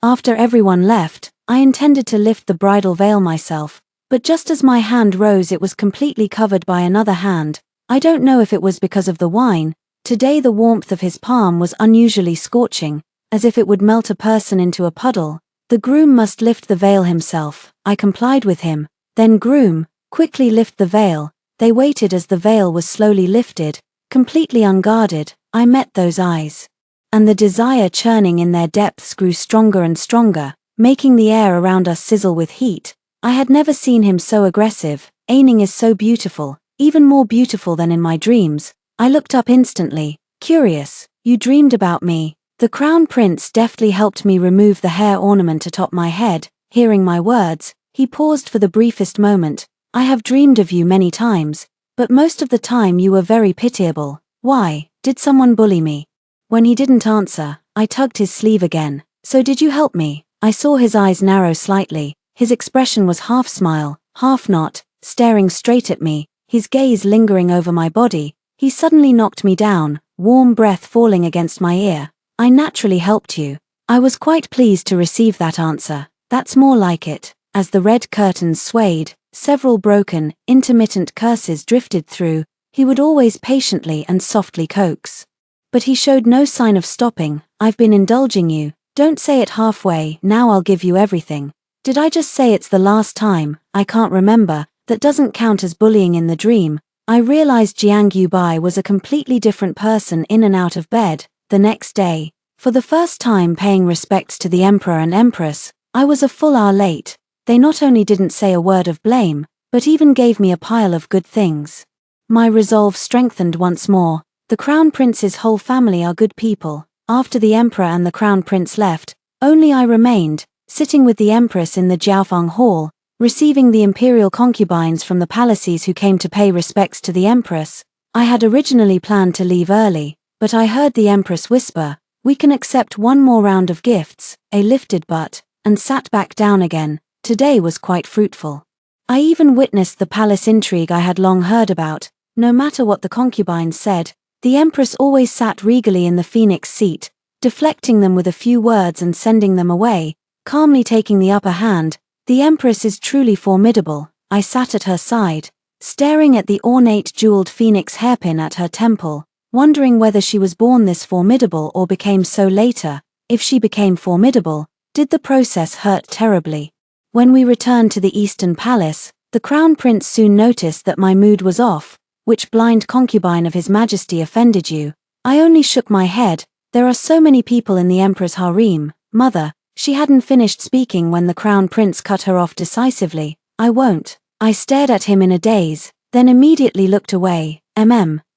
After everyone left, I intended to lift the bridal veil myself, but just as my hand rose it was completely covered by another hand. I don't know if it was because of the wine. Today the warmth of his palm was unusually scorching, as if it would melt a person into a puddle. The groom must lift the veil himself. I complied with him. Then groom, quickly lift the veil. They waited as the veil was slowly lifted. Completely unguarded, I met those eyes. And the desire churning in their depths grew stronger and stronger, making the air around us sizzle with heat. I had never seen him so aggressive. Aining is so beautiful, even more beautiful than in my dreams. I looked up instantly, curious. You dreamed about me. The Crown Prince deftly helped me remove the hair ornament atop my head. Hearing my words, he paused for the briefest moment. I have dreamed of you many times, but most of the time you were very pitiable. Why? Did someone bully me? When he didn't answer, I tugged his sleeve again. So did you help me? I saw his eyes narrow slightly. His expression was half smile, half not, staring straight at me, his gaze lingering over my body. He suddenly knocked me down, warm breath falling against my ear. I naturally helped you. I was quite pleased to receive that answer. That's more like it. As the red curtains swayed, several broken, intermittent curses drifted through. He would always patiently and softly coax. But he showed no sign of stopping. I've been indulging you. Don't say it halfway. Now I'll give you everything. Did I just say it's the last time? I can't remember. That doesn't count as bullying in the dream. I realized Jiang Yubai was a completely different person in and out of bed. The next day, for the first time paying respects to the Emperor and Empress, I was a full hour late. They not only didn't say a word of blame, but even gave me a pile of good things. My resolve strengthened once more. The Crown Prince's whole family are good people. After the Emperor and the Crown Prince left, only I remained, sitting with the Empress in the Jiaofeng Hall, receiving the imperial concubines from the palaces who came to pay respects to the Empress. I had originally planned to leave early, but I heard the Empress whisper, "We can accept one more round of gifts," a lifted butt, and sat back down again. Today was quite fruitful. I even witnessed the palace intrigue I had long heard about. No matter what the concubines said, the Empress always sat regally in the phoenix seat, deflecting them with a few words and sending them away, calmly taking the upper hand. The Empress is truly formidable. I sat at her side, staring at the ornate jeweled phoenix hairpin at her temple, wondering whether she was born this formidable or became so later. If she became formidable, did the process hurt terribly? When we returned to the Eastern Palace, the Crown Prince soon noticed that my mood was off. Which blind concubine of His Majesty offended you? I only shook my head. There are so many people in the Emperor's harem. Mother. She hadn't finished speaking when the Crown Prince cut her off decisively. I won't. I stared at him in a daze, then immediately looked away.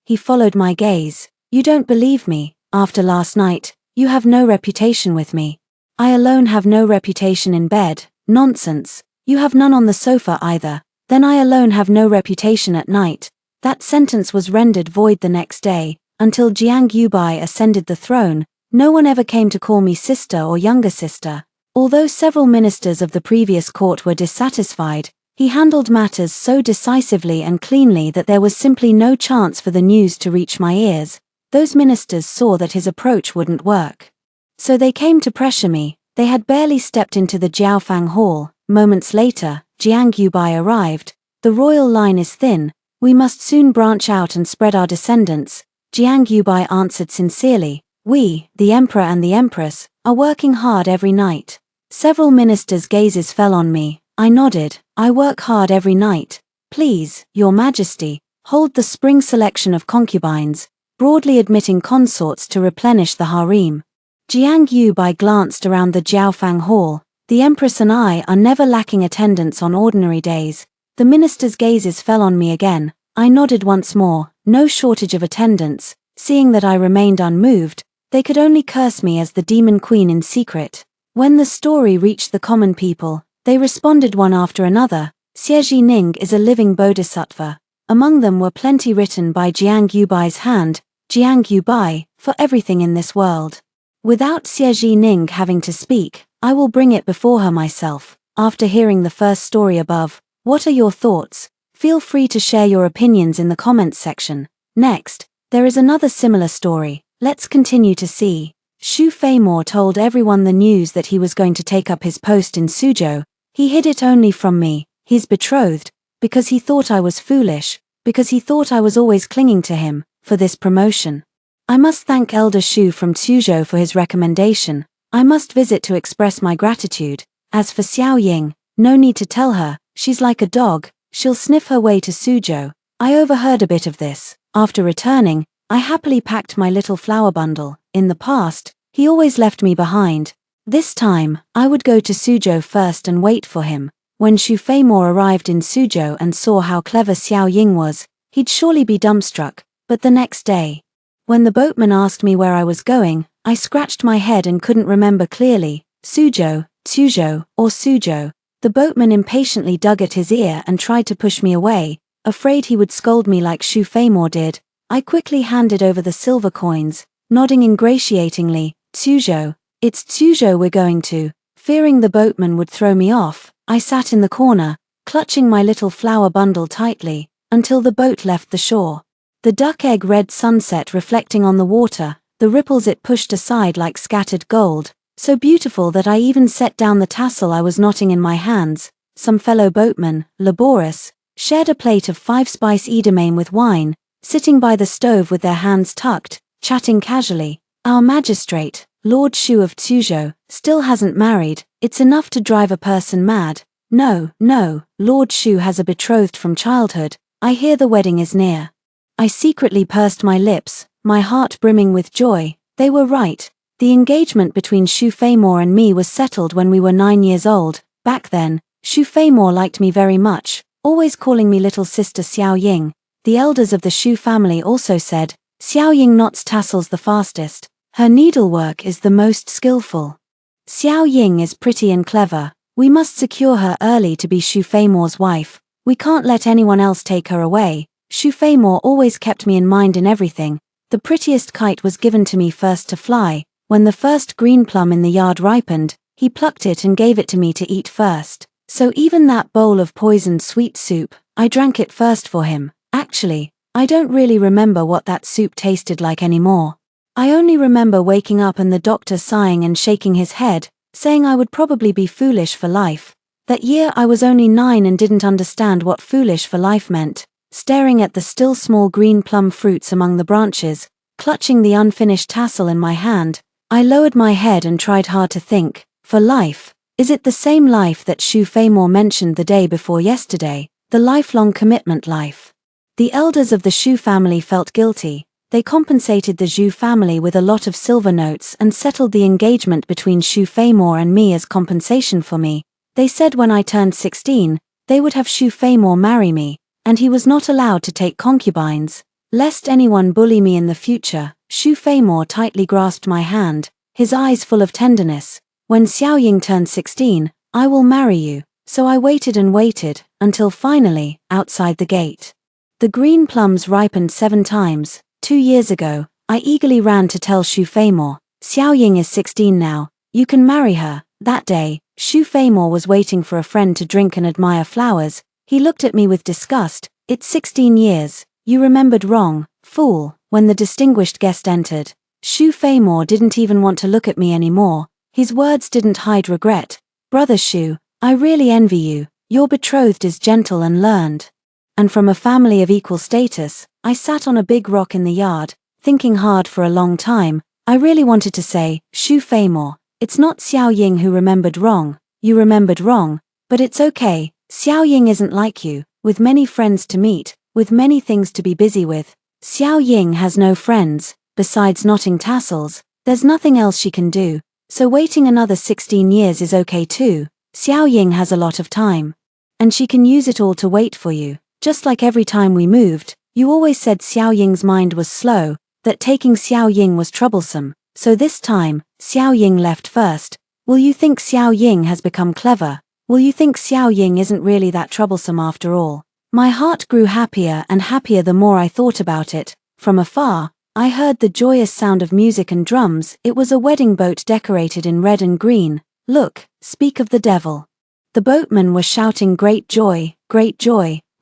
He followed my gaze. You don't believe me. After last night, you have no reputation with me. I alone have no reputation in bed. Nonsense. You have none on the sofa either. Then I alone have no reputation at night. That sentence was rendered void the next day. Until Jiang Yubai ascended the throne, no one ever came to call me sister or younger sister. Although several ministers of the previous court were dissatisfied, he handled matters so decisively and cleanly that there was simply no chance for the news to reach my ears. Those ministers saw that his approach wouldn't work. So they came to pressure me. They had barely stepped into the Jiaofeng Hall. Moments later, Jiang Yubai arrived. The royal line is thin. We must soon branch out and spread our descendants. Jiang Yubai answered sincerely. We, the emperor and the empress, are working hard every night. Several ministers' gazes fell on me. I nodded. I work hard every night. Please, your majesty, hold the spring selection of concubines, broadly admitting consorts to replenish the harem. Jiang Yubai glanced around the Jiaofang hall. The empress and I are never lacking attendance on ordinary days. The minister's gazes fell on me again. I nodded once more. No shortage of attendance. Seeing that I remained unmoved, they could only curse me as the demon queen in secret. When the story reached the common people, they responded one after another. Xie Ning is a living bodhisattva. Among them were plenty written by Jiang Yubai's hand. Jiang Yubai, for everything in this world. Without Xie Ning having to speak, I will bring it before her myself. After hearing the first story above, what are your thoughts? Feel free to share your opinions in the comments section. Next, there is another similar story. Let's continue to see. Xu Feimor told everyone the news that he was going to take up his post in Suzhou. He hid it only from me, his betrothed, because he thought I was foolish, because he thought I was always clinging to him, for this promotion. I must thank Elder Xu from Suzhou for his recommendation. I must visit to express my gratitude. As for Xiao Ying, no need to tell her, she's like a dog, she'll sniff her way to Suzhou. I overheard a bit of this. After returning, I happily packed my little flower bundle. In the past, he always left me behind. This time, I would go to Suzhou first and wait for him. When Xu Feimor arrived in Suzhou and saw how clever Xiao Ying was, he'd surely be dumbstruck. But the next day, when the boatman asked me where I was going, I scratched my head and couldn't remember clearly. Suzhou, Suzhou, or Suzhou. The boatman impatiently dug at his ear and tried to push me away, afraid he would scold me like Xu Feimor did. I quickly handed over the silver coins, nodding ingratiatingly. Suzhou, it's Suzhou we're going to. Fearing the boatman would throw me off, I sat in the corner, clutching my little flower bundle tightly, until the boat left the shore. The duck-egg red sunset reflecting on the water, the ripples it pushed aside like scattered gold, so beautiful that I even set down the tassel I was knotting in my hands. Some fellow boatmen, laborious, shared a plate of 5-spice edamame with wine, sitting by the stove with their hands tucked, chatting casually. Our magistrate, Lord Xu of Suzhou, still hasn't married. It's enough to drive a person mad. No, Lord Xu has a betrothed from childhood. I hear the wedding is near. I secretly pursed my lips, my heart brimming with joy. They were right. The engagement between Xu Feimor and me was settled when we were 9 years old. Back then, Xu Feimor liked me very much, always calling me little sister Xiao Ying. The elders of the Xu family also said, Xiao Ying knots tassels the fastest. Her needlework is the most skillful. Xiao Ying is pretty and clever. We must secure her early to be Xu Feimor's wife. We can't let anyone else take her away. Xu Feimor always kept me in mind in everything. The prettiest kite was given to me first to fly. When the first green plum in the yard ripened, he plucked it and gave it to me to eat first. So even that bowl of poisoned sweet soup, I drank it first for him. Actually, I don't really remember what that soup tasted like anymore. I only remember waking up and the doctor sighing and shaking his head, saying I would probably be foolish for life. That year I was only 9 and didn't understand what foolish for life meant. Staring at the still small green plum fruits among the branches, clutching the unfinished tassel in my hand, I lowered my head and tried hard to think. For life, is it the same life that Xu Feimor mentioned the day before yesterday, the lifelong commitment life? The elders of the Xu family felt guilty. They compensated the Zhu family with a lot of silver notes and settled the engagement between Xu Feimor and me as compensation for me. They said when I turned 16, they would have Xu Feimor marry me, and he was not allowed to take concubines. Lest anyone bully me in the future, Xu Feimor tightly grasped my hand, his eyes full of tenderness. When Xiao Ying turned 16, I will marry you. So I waited and waited, until finally, outside the gate. The green plums ripened 7 times. 2 years ago, I eagerly ran to tell Xu Feimor, Xiao Ying is 16 now, you can marry her. That day, Xu Feimor was waiting for a friend to drink and admire flowers. He looked at me with disgust. It's 16 years. You remembered wrong, fool. When the distinguished guest entered, Xu Feimor didn't even want to look at me anymore. His words didn't hide regret. Brother Xu, I really envy you. Your betrothed is gentle and learned. And from a family of equal status, I sat on a big rock in the yard, thinking hard for a long time. I really wanted to say, Shu Feimor, it's not Xiao Ying who remembered wrong, you remembered wrong, but it's okay, Xiao Ying isn't like you, with many friends to meet, with many things to be busy with. Xiao Ying has no friends, besides knotting tassels, there's nothing else she can do, so waiting another 16 years is okay too. Xiao Ying has a lot of time. And she can use it all to wait for you. Just like every time we moved, you always said Xiao Ying's mind was slow, that taking Xiao Ying was troublesome, so this time, Xiao Ying left first. Will you think Xiao Ying has become clever? Will you think Xiao Ying isn't really that troublesome after all? My heart grew happier and happier the more I thought about it. From afar, I heard the joyous sound of music and drums. It was a wedding boat decorated in red and green. Look, speak of the devil. The boatmen were shouting great joy,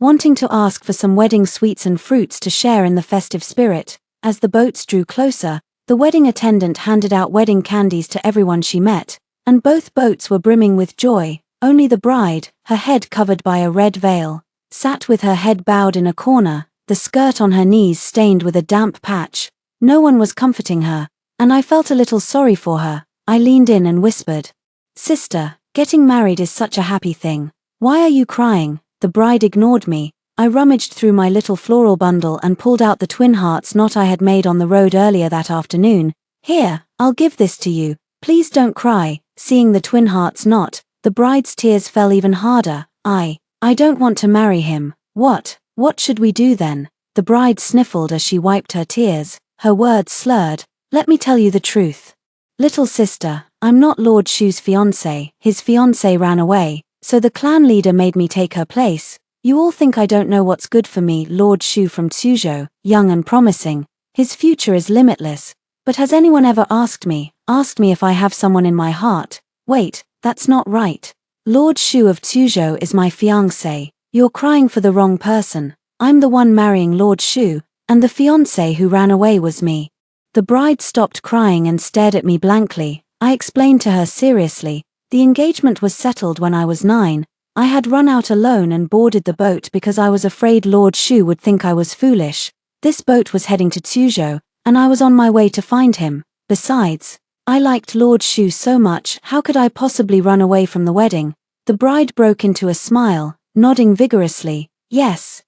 wanting to ask for some wedding sweets and fruits to share in the festive spirit. As the boats drew closer, the wedding attendant handed out wedding candies to everyone she met, and both boats were brimming with joy. Only the bride, her head covered by a red veil, sat with her head bowed in a corner, the skirt on her knees stained with a damp patch. No one was comforting her, and I felt a little sorry for her. I leaned in and whispered, "Sister, getting married is such a happy thing. Why are you crying?" The bride ignored me. I rummaged through my little floral bundle and pulled out the twin hearts knot I had made on the road earlier that afternoon. "Here, I'll give this to you. Please don't cry." Seeing the twin hearts knot, the bride's tears fell even harder. I don't want to marry him." What should we do then?" The bride sniffled as she wiped her tears, her words slurred. "Let me tell you the truth. Little sister, I'm not Lord Shu's fiancé. His fiancé ran away, so the clan leader made me take her place. You all think I don't know what's good for me. Lord Shu from Tsuzhou, young and promising. His future is limitless. But has anyone ever asked me if I have someone in my heart? Wait, that's not right. Lord Shu of Tsuzhou is my fiancé. You're crying for the wrong person. I'm the one marrying Lord Shu, and the fiancé who ran away was me." The bride stopped crying and stared at me blankly. I explained to her seriously. The engagement was settled when I was 9. I had run out alone and boarded the boat because I was afraid Lord Shu would think I was foolish. This boat was heading to Tsuzhou, and I was on my way to find him. Besides, I liked Lord Shu so much. How could I possibly run away from the wedding? The bride broke into a smile, nodding vigorously. Yes,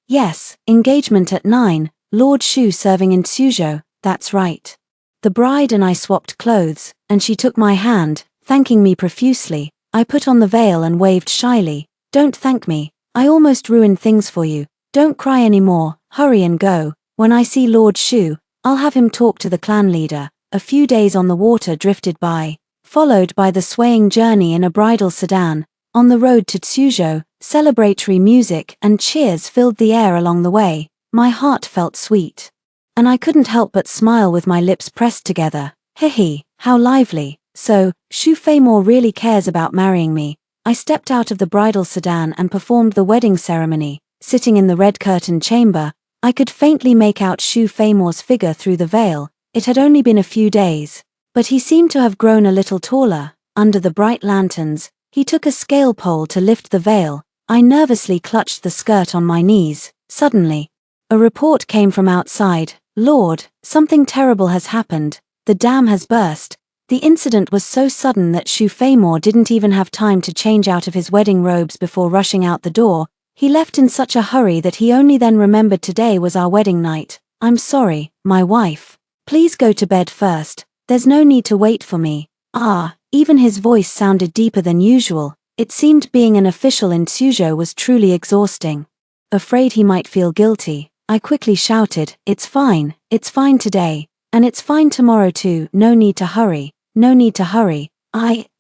engagement at 9, Lord Shu serving in Tsuzhou, that's right. The bride and I swapped clothes, and she took my hand, thanking me profusely. I put on the veil and waved shyly. "Don't thank me. I almost ruined things for you. Don't cry anymore, hurry and go. When I see Lord Shu, I'll have him talk to the clan leader." A few days on the water drifted by, followed by the swaying journey in a bridal sedan. On the road to Tsuzhou, celebratory music and cheers filled the air along the way. My heart felt sweet, and I couldn't help but smile with my lips pressed together. Hehe, how lively. So, Shu Feimor really cares about marrying me. I stepped out of the bridal sedan and performed the wedding ceremony. Sitting in the red-curtained chamber, I could faintly make out Shu Feimor's figure through the veil. It had only been a few days, but he seemed to have grown a little taller. Under the bright lanterns, he took a scale pole to lift the veil. I nervously clutched the skirt on my knees. Suddenly, a report came from outside. "Lord, something terrible has happened. The dam has burst." The incident was so sudden that Shu Feimor didn't even have time to change out of his wedding robes before rushing out the door. He left in such a hurry that he only then remembered today was our wedding night. "I'm sorry, my wife. Please go to bed first. There's no need to wait for me." Even his voice sounded deeper than usual. It seemed being an official in Tsuzhou was truly exhausting. Afraid he might feel guilty, I quickly shouted, it's fine today, and it's fine tomorrow too. No need to hurry.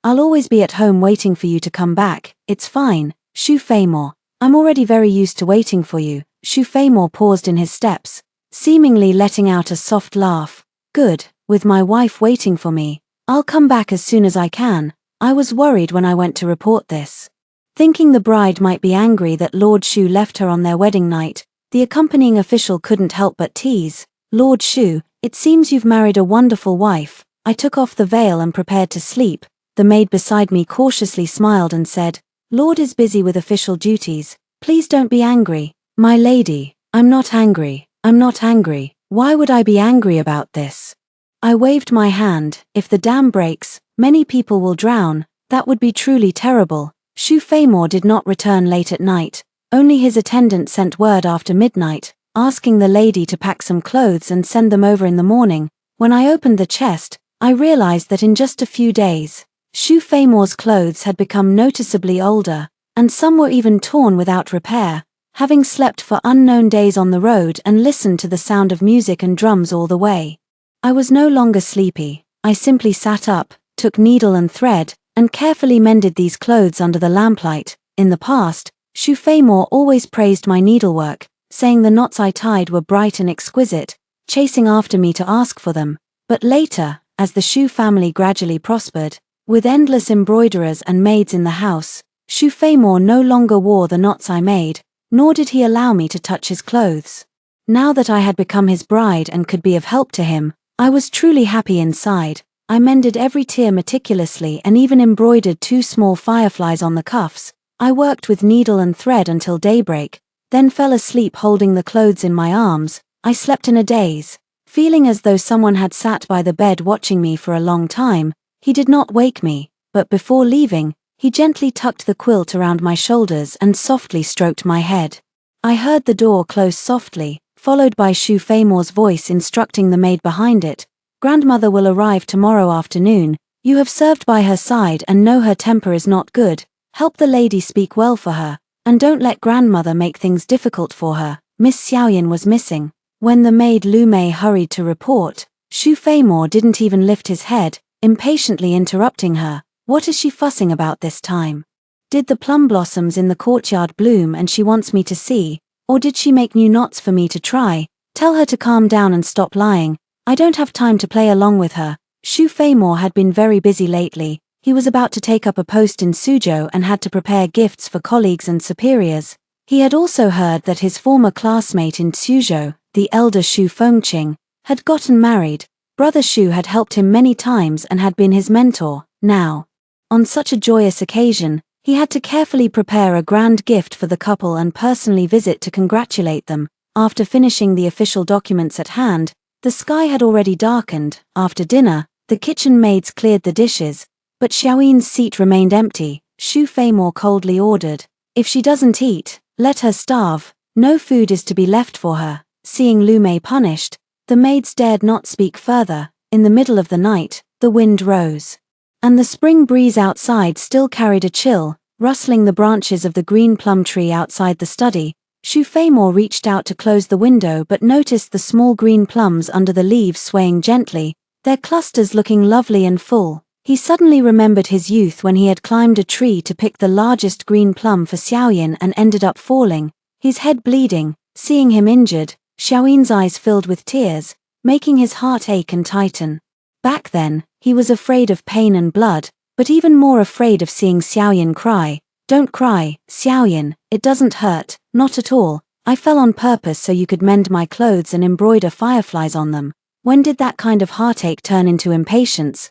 I'll always be at home waiting for you to come back. It's fine, Shu Feimor. I'm already very used to waiting for you." Shu Feimor paused in his steps, seemingly letting out a soft laugh. "Good, with my wife waiting for me, I'll come back as soon as I can." I was worried when I went to report this, thinking the bride might be angry that Lord Shu left her on their wedding night. The accompanying official couldn't help but tease, "Lord Shu, it seems you've married a wonderful wife." I took off the veil and prepared to sleep. The maid beside me cautiously smiled and said, Lord is busy with official duties. Please don't be angry. My lady, I'm not angry. I'm not angry. Why would I be angry about this? I waved my hand. If the dam breaks, many people will drown. That would be truly terrible. Shu Feimore did not return late at night. Only his attendant sent word after midnight, asking the lady to pack some clothes and send them over in the morning. When I opened the chest, I realized that in just a few days, Shu Feimore's clothes had become noticeably older, and some were even torn without repair, having slept for unknown days on the road and listened to the sound of music and drums all the way. I was no longer sleepy. I simply sat up, took needle and thread, and carefully mended these clothes under the lamplight. In the past, Shu Feimore always praised my needlework, saying the knots I tied were bright and exquisite, chasing after me to ask for them. But later, as the Shu family gradually prospered, with endless embroiderers and maids in the house, Shu Feimore no longer wore the knots I made, nor did he allow me to touch his clothes. Now that I had become his bride and could be of help to him, I was truly happy inside. I mended every tear meticulously and even embroidered 2 small fireflies on the cuffs. I worked with needle and thread until daybreak, then fell asleep holding the clothes in my arms. I slept in a daze, feeling as though someone had sat by the bed watching me for a long time. He did not wake me, but before leaving, he gently tucked the quilt around my shoulders and softly stroked my head. I heard the door close softly, followed by Shu Feimore's voice instructing the maid behind it. Grandmother will arrive tomorrow afternoon. You have served by her side and know her temper is not good. Help the lady speak well for her, and don't let grandmother make things difficult for her. Miss Xiaoyan was missing. When the maid Lu Mei hurried to report, Shu Feimore didn't even lift his head, impatiently interrupting her. What is she fussing about this time? Did the plum blossoms in the courtyard bloom and she wants me to see, or did she make new knots for me to try? Tell her to calm down and stop lying. I don't have time to play along with her. Shu Feimore had been very busy lately. He was about to take up a post in Suzhou and had to prepare gifts for colleagues and superiors. He had also heard that his former classmate in Suzhou, the elder Shu Fengqing, had gotten married. Brother Shu had helped him many times and had been his mentor. Now, on such a joyous occasion, he had to carefully prepare a grand gift for the couple and personally visit to congratulate them. After finishing the official documents at hand, the sky had already darkened. After dinner, the kitchen maids cleared the dishes, but Xiaoyin's seat remained empty. Shu Feimore coldly ordered, "If she doesn't eat, let her starve. No food is to be left for her." Seeing Lu Mei punished, the maids dared not speak further. In the middle of the night, the wind rose, and the spring breeze outside still carried a chill, rustling the branches of the green plum tree outside the study. Shu Feimore reached out to close the window but noticed the small green plums under the leaves swaying gently, their clusters looking lovely and full. He suddenly remembered his youth when he had climbed a tree to pick the largest green plum for Xiaoyan and ended up falling, his head bleeding. Seeing him injured, Xiaoyin's eyes filled with tears, making his heart ache and tighten. Back then, he was afraid of pain and blood, but even more afraid of seeing Xiaoyan cry. "Don't cry, Xiaoyan, it doesn't hurt, not at all. I fell on purpose so you could mend my clothes and embroider fireflies on them." When did that kind of heartache turn into impatience?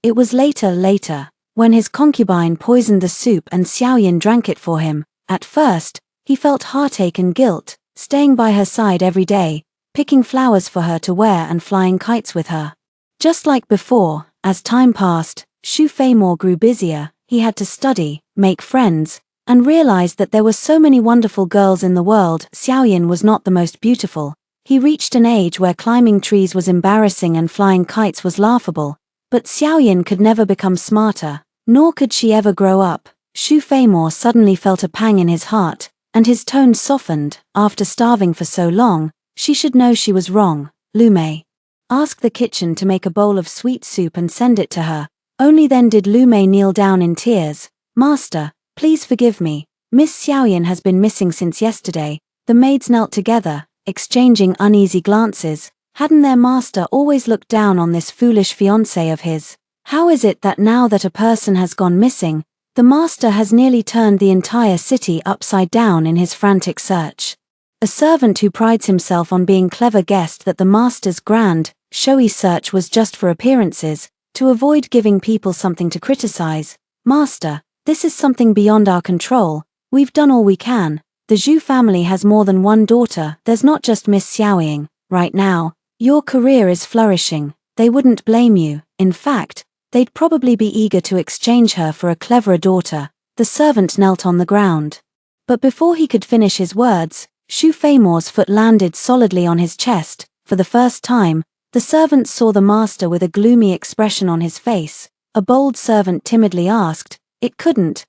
It was later, when his concubine poisoned the soup and Xiaoyan drank it for him. At first, he felt heartache and guilt, staying by her side every day, picking flowers for her to wear and flying kites with her. Just like before, as time passed, Shu Feimore grew busier. He had to study, make friends, and realized that there were so many wonderful girls in the world. Xiaoyan was not the most beautiful. He reached an age where climbing trees was embarrassing and flying kites was laughable. But Xiaoyan could never become smarter, nor could she ever grow up. Shu Feimore suddenly felt a pang in his heart, and his tone softened. After starving for so long, she should know she was wrong. Lu Mei, ask the kitchen to make a bowl of sweet soup and send it to her. Only then did Lu Mei kneel down in tears. "Master, please forgive me. Miss Xiaoyan has been missing since yesterday." The maids knelt together, exchanging uneasy glances. Hadn't their master always looked down on this foolish fiancé of his? How is it that now that a person has gone missing, the master has nearly turned the entire city upside down in his frantic search? A servant who prides himself on being clever guessed that the master's grand, showy search was just for appearances, to avoid giving people something to criticize. "Master, This is something beyond our control. We've done all we can. The Zhu family has more than one daughter, there's not just Miss Xiaoying. Right now, your career is flourishing. They wouldn't blame you. In fact, they'd probably be eager to exchange her for a cleverer daughter. The servant knelt on the ground. But before he could finish his words, Xu Feimore's foot landed solidly on his chest. For the first time, the servant saw the master with a gloomy expression on his face. A bold servant timidly asked, "It couldn't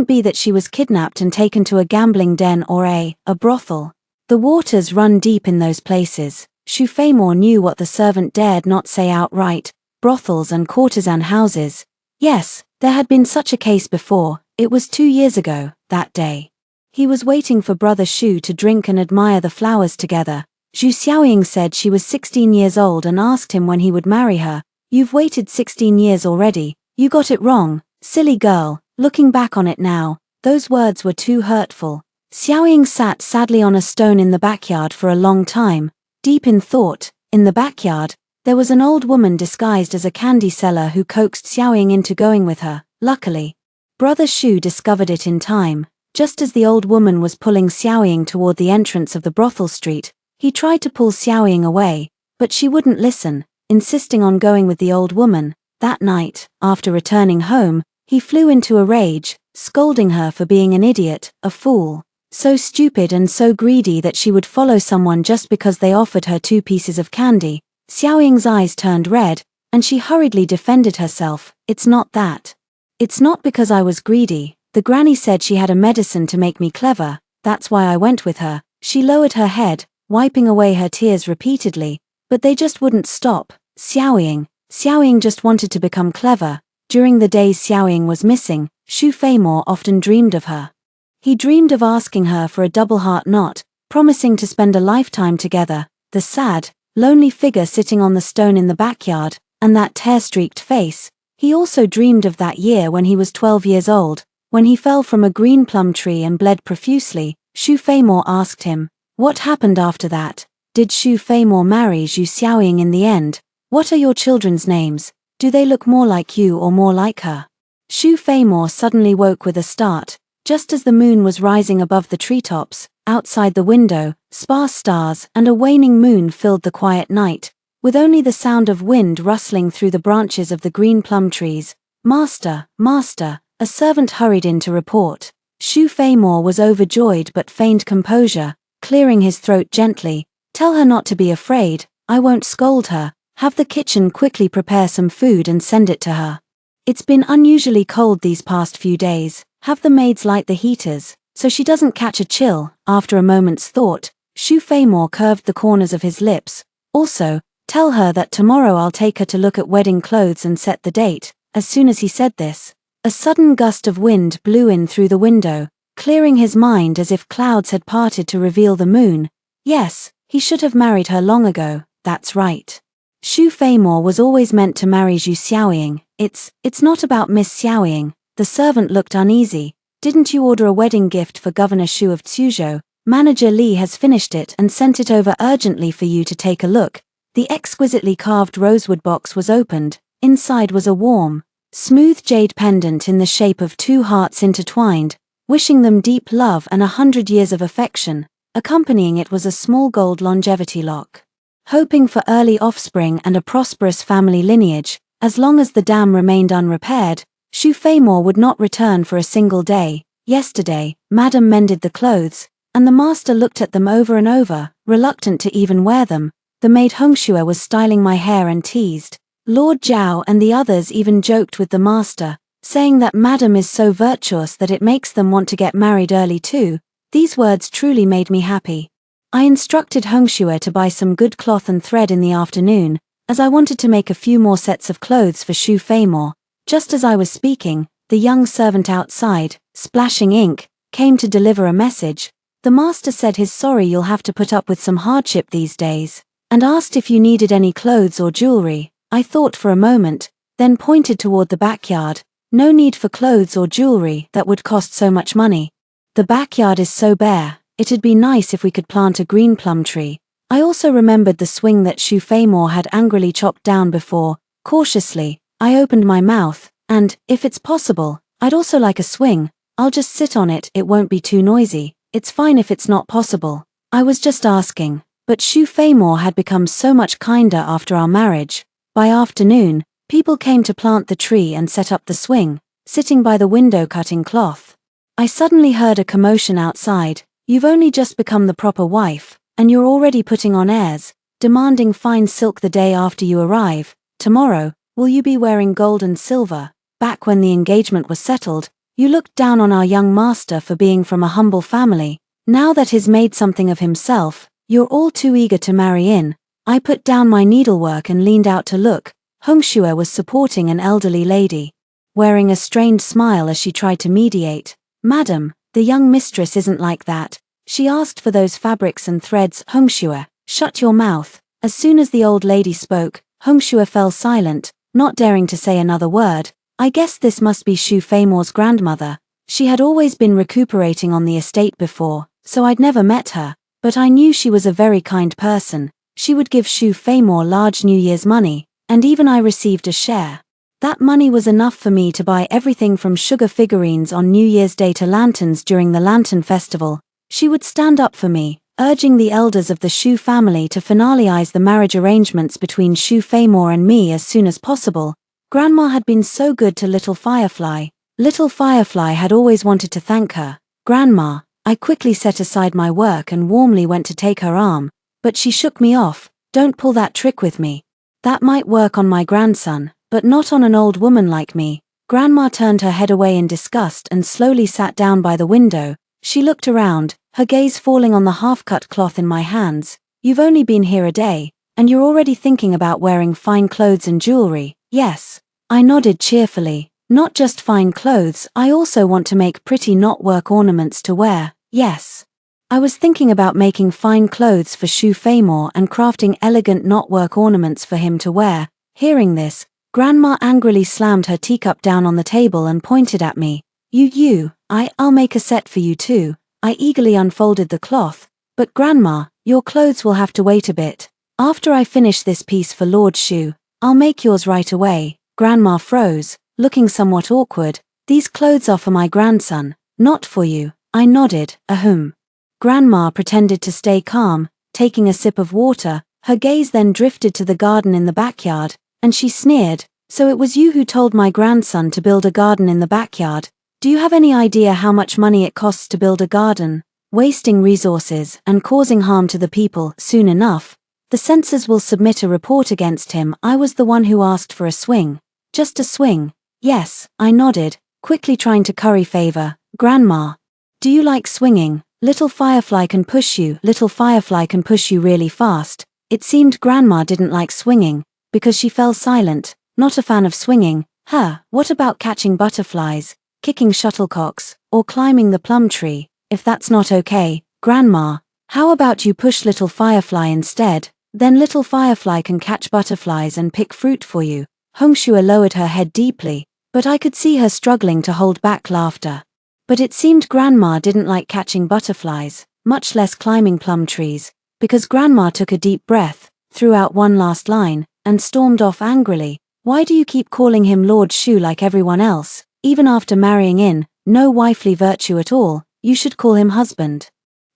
be that she was kidnapped and taken to a gambling den or a brothel. The waters run deep in those places." Xu Feimore knew what the servant dared not say outright: brothels and courtesan houses. Yes, there had been such a case before. It was 2 years ago, that day. He was waiting for Brother Xu to drink and admire the flowers together. Zhu Xiaoying said she was 16 years old and asked him when he would marry her. "You've waited 16 years already. You got it wrong, silly girl." Looking back on it now, those words were too hurtful. Xiaoying sat sadly on a stone in the backyard for a long time, deep in thought. In the backyard, there was an old woman disguised as a candy seller who coaxed Xiaoying into going with her. Luckily, Brother Xu discovered it in time. Just as the old woman was pulling Xiaoying toward the entrance of the brothel street, he tried to pull Xiaoying away, but she wouldn't listen, insisting on going with the old woman. That night, after returning home, he flew into a rage, scolding her for being an idiot, a fool, so stupid and so greedy that she would follow someone just because they offered her 2 pieces of candy. Xiaoying's eyes turned red, and she hurriedly defended herself. "It's not that. It's not because I was greedy. The granny said she had a medicine to make me clever, that's why I went with her." She lowered her head, wiping away her tears repeatedly, but they just wouldn't stop. Xiaoying just wanted to become clever. During the days Xiaoying was missing, Xu Feimore often dreamed of her. He dreamed of asking her for a double heart knot, promising to spend a lifetime together. The sad, lonely figure sitting on the stone in the backyard, and that tear-streaked face. He also dreamed of that year when he was 12 years old, when he fell from a green plum tree and bled profusely. Xu Feimore asked him, "What happened after that? Did Xu Feimore marry Zhu Xiaoying in the end? What are your children's names? Do they look more like you or more like her?" Xu Feimore suddenly woke with a start. Just as the moon was rising above the treetops, outside the window, sparse stars and a waning moon filled the quiet night, with only the sound of wind rustling through the branches of the green plum trees. "Master, master," a servant hurried in to report. Xu Feimore was overjoyed but feigned composure, clearing his throat gently. "Tell her not to be afraid, I won't scold her. Have the kitchen quickly prepare some food and send it to her. It's been unusually cold these past few days. Have the maids light the heaters, so she doesn't catch a chill." After a moment's thought, Xu Feimore curved the corners of his lips. "Also, tell her that tomorrow I'll take her to look at wedding clothes and set the date." As soon as he said this, a sudden gust of wind blew in through the window, clearing his mind as if clouds had parted to reveal the moon. Yes, he should have married her long ago, that's right. Xu Feimore was always meant to marry Zhu Xiaoying. It's not about Miss Xiaoying." The servant looked uneasy. "Didn't you order a wedding gift for Governor Xu of Tsuzhou? Manager Li has finished it and sent it over urgently for you to take a look." The exquisitely carved rosewood box was opened. Inside was a warm, smooth jade pendant in the shape of 2 hearts intertwined, wishing them deep love and 100 years of affection. Accompanying it was a small gold longevity lock. Hoping for early offspring and a prosperous family lineage, as long as the dam remained unrepaired, Xu Feimore would not return for a single day. Yesterday, Madame mended the clothes, and the master looked at them over and over, reluctant to even wear them. The maid Hongxue was styling my hair and teased. Lord Zhao and the others even joked with the master, saying that Madame is so virtuous that it makes them want to get married early too. These words truly made me happy. I instructed Hongxue to buy some good cloth and thread in the afternoon, as I wanted to make a few more sets of clothes for Xu Feimore. Just as I was speaking, the young servant outside, splashing ink, came to deliver a message. The master said he's sorry you'll have to put up with some hardship these days, and asked if you needed any clothes or jewelry. I thought for a moment, then pointed toward the backyard. No need for clothes or jewelry that would cost so much money. The backyard is so bare, it'd be nice if we could plant a green plum tree. I also remembered the swing that Xu Feimore had angrily chopped down before. Cautiously, I opened my mouth, and, if it's possible, I'd also like a swing. I'll just sit on it, it won't be too noisy. It's fine if it's not possible. I was just asking. But Shu Feimore had become so much kinder after our marriage. By afternoon, people came to plant the tree and set up the swing, sitting by the window cutting cloth. I suddenly heard a commotion outside. You've only just become the proper wife, and you're already putting on airs, demanding fine silk the day after you arrive. Tomorrow, will you be wearing gold and silver? Back when the engagement was settled, you looked down on our young master for being from a humble family. Now that he's made something of himself, you're all too eager to marry in. I put down my needlework and leaned out to look. Hongxue was supporting an elderly lady, wearing a strained smile as she tried to mediate. Madam, the young mistress isn't like that. She asked for those fabrics and threads. Hongxue, shut your mouth. As soon as the old lady spoke, Hongxue fell silent, not daring to say another word. I guess this must be Shu Feimore's grandmother. She had always been recuperating on the estate before, so I'd never met her, but I knew she was a very kind person. She would give Shu Feimore large New Year's money, and even I received a share. That money was enough for me to buy everything from sugar figurines on New Year's Day to lanterns during the Lantern Festival. She would stand up for me, urging the elders of the Shu family to finalize the marriage arrangements between Shu Feimore and me as soon as possible. Grandma had been so good to Little Firefly. Little Firefly had always wanted to thank her. Grandma, I quickly set aside my work and warmly went to take her arm, but she shook me off. Don't pull that trick with me. That might work on my grandson, but not on an old woman like me. Grandma turned her head away in disgust and slowly sat down by the window. She looked around, her gaze falling on the half-cut cloth in my hands. You've only been here a day, and you're already thinking about wearing fine clothes and jewelry. Yes. I nodded cheerfully. Not just fine clothes, I also want to make pretty knotwork ornaments to wear. Yes. I was thinking about making fine clothes for Shu Feimore and crafting elegant knotwork ornaments for him to wear. Hearing this, Grandma angrily slammed her teacup down on the table and pointed at me. I'll make a set for you too. I eagerly unfolded the cloth. But Grandma, your clothes will have to wait a bit. After I finish this piece for Lord Shu, I'll make yours right away. Grandma froze, looking somewhat awkward. These clothes are for my grandson, not for you. I nodded. Ahem. Grandma pretended to stay calm, taking a sip of water. Her gaze then drifted to the garden in the backyard, and she sneered. So it was you who told my grandson to build a garden in the backyard. Do you have any idea how much money it costs to build a garden? Wasting resources and causing harm to the people. Soon enough, the censors will submit a report against him. I was the one who asked for a swing. Just a swing. Yes, I nodded, quickly trying to curry favor. Grandma, do you like swinging? Little Firefly can push you. Little Firefly can push you really fast. It seemed Grandma didn't like swinging, because she fell silent. Not a fan of swinging. What about catching butterflies, kicking shuttlecocks, or climbing the plum tree? If that's not okay, Grandma, how about you push Little Firefly instead? Then Little Firefly can catch butterflies and pick fruit for you. Hongxue lowered her head deeply, but I could see her struggling to hold back laughter. But it seemed Grandma didn't like catching butterflies, much less climbing plum trees, because Grandma took a deep breath, threw out one last line, and stormed off angrily. Why do you keep calling him Lord Shu like everyone else? Even after marrying in, no wifely virtue at all, you should call him husband.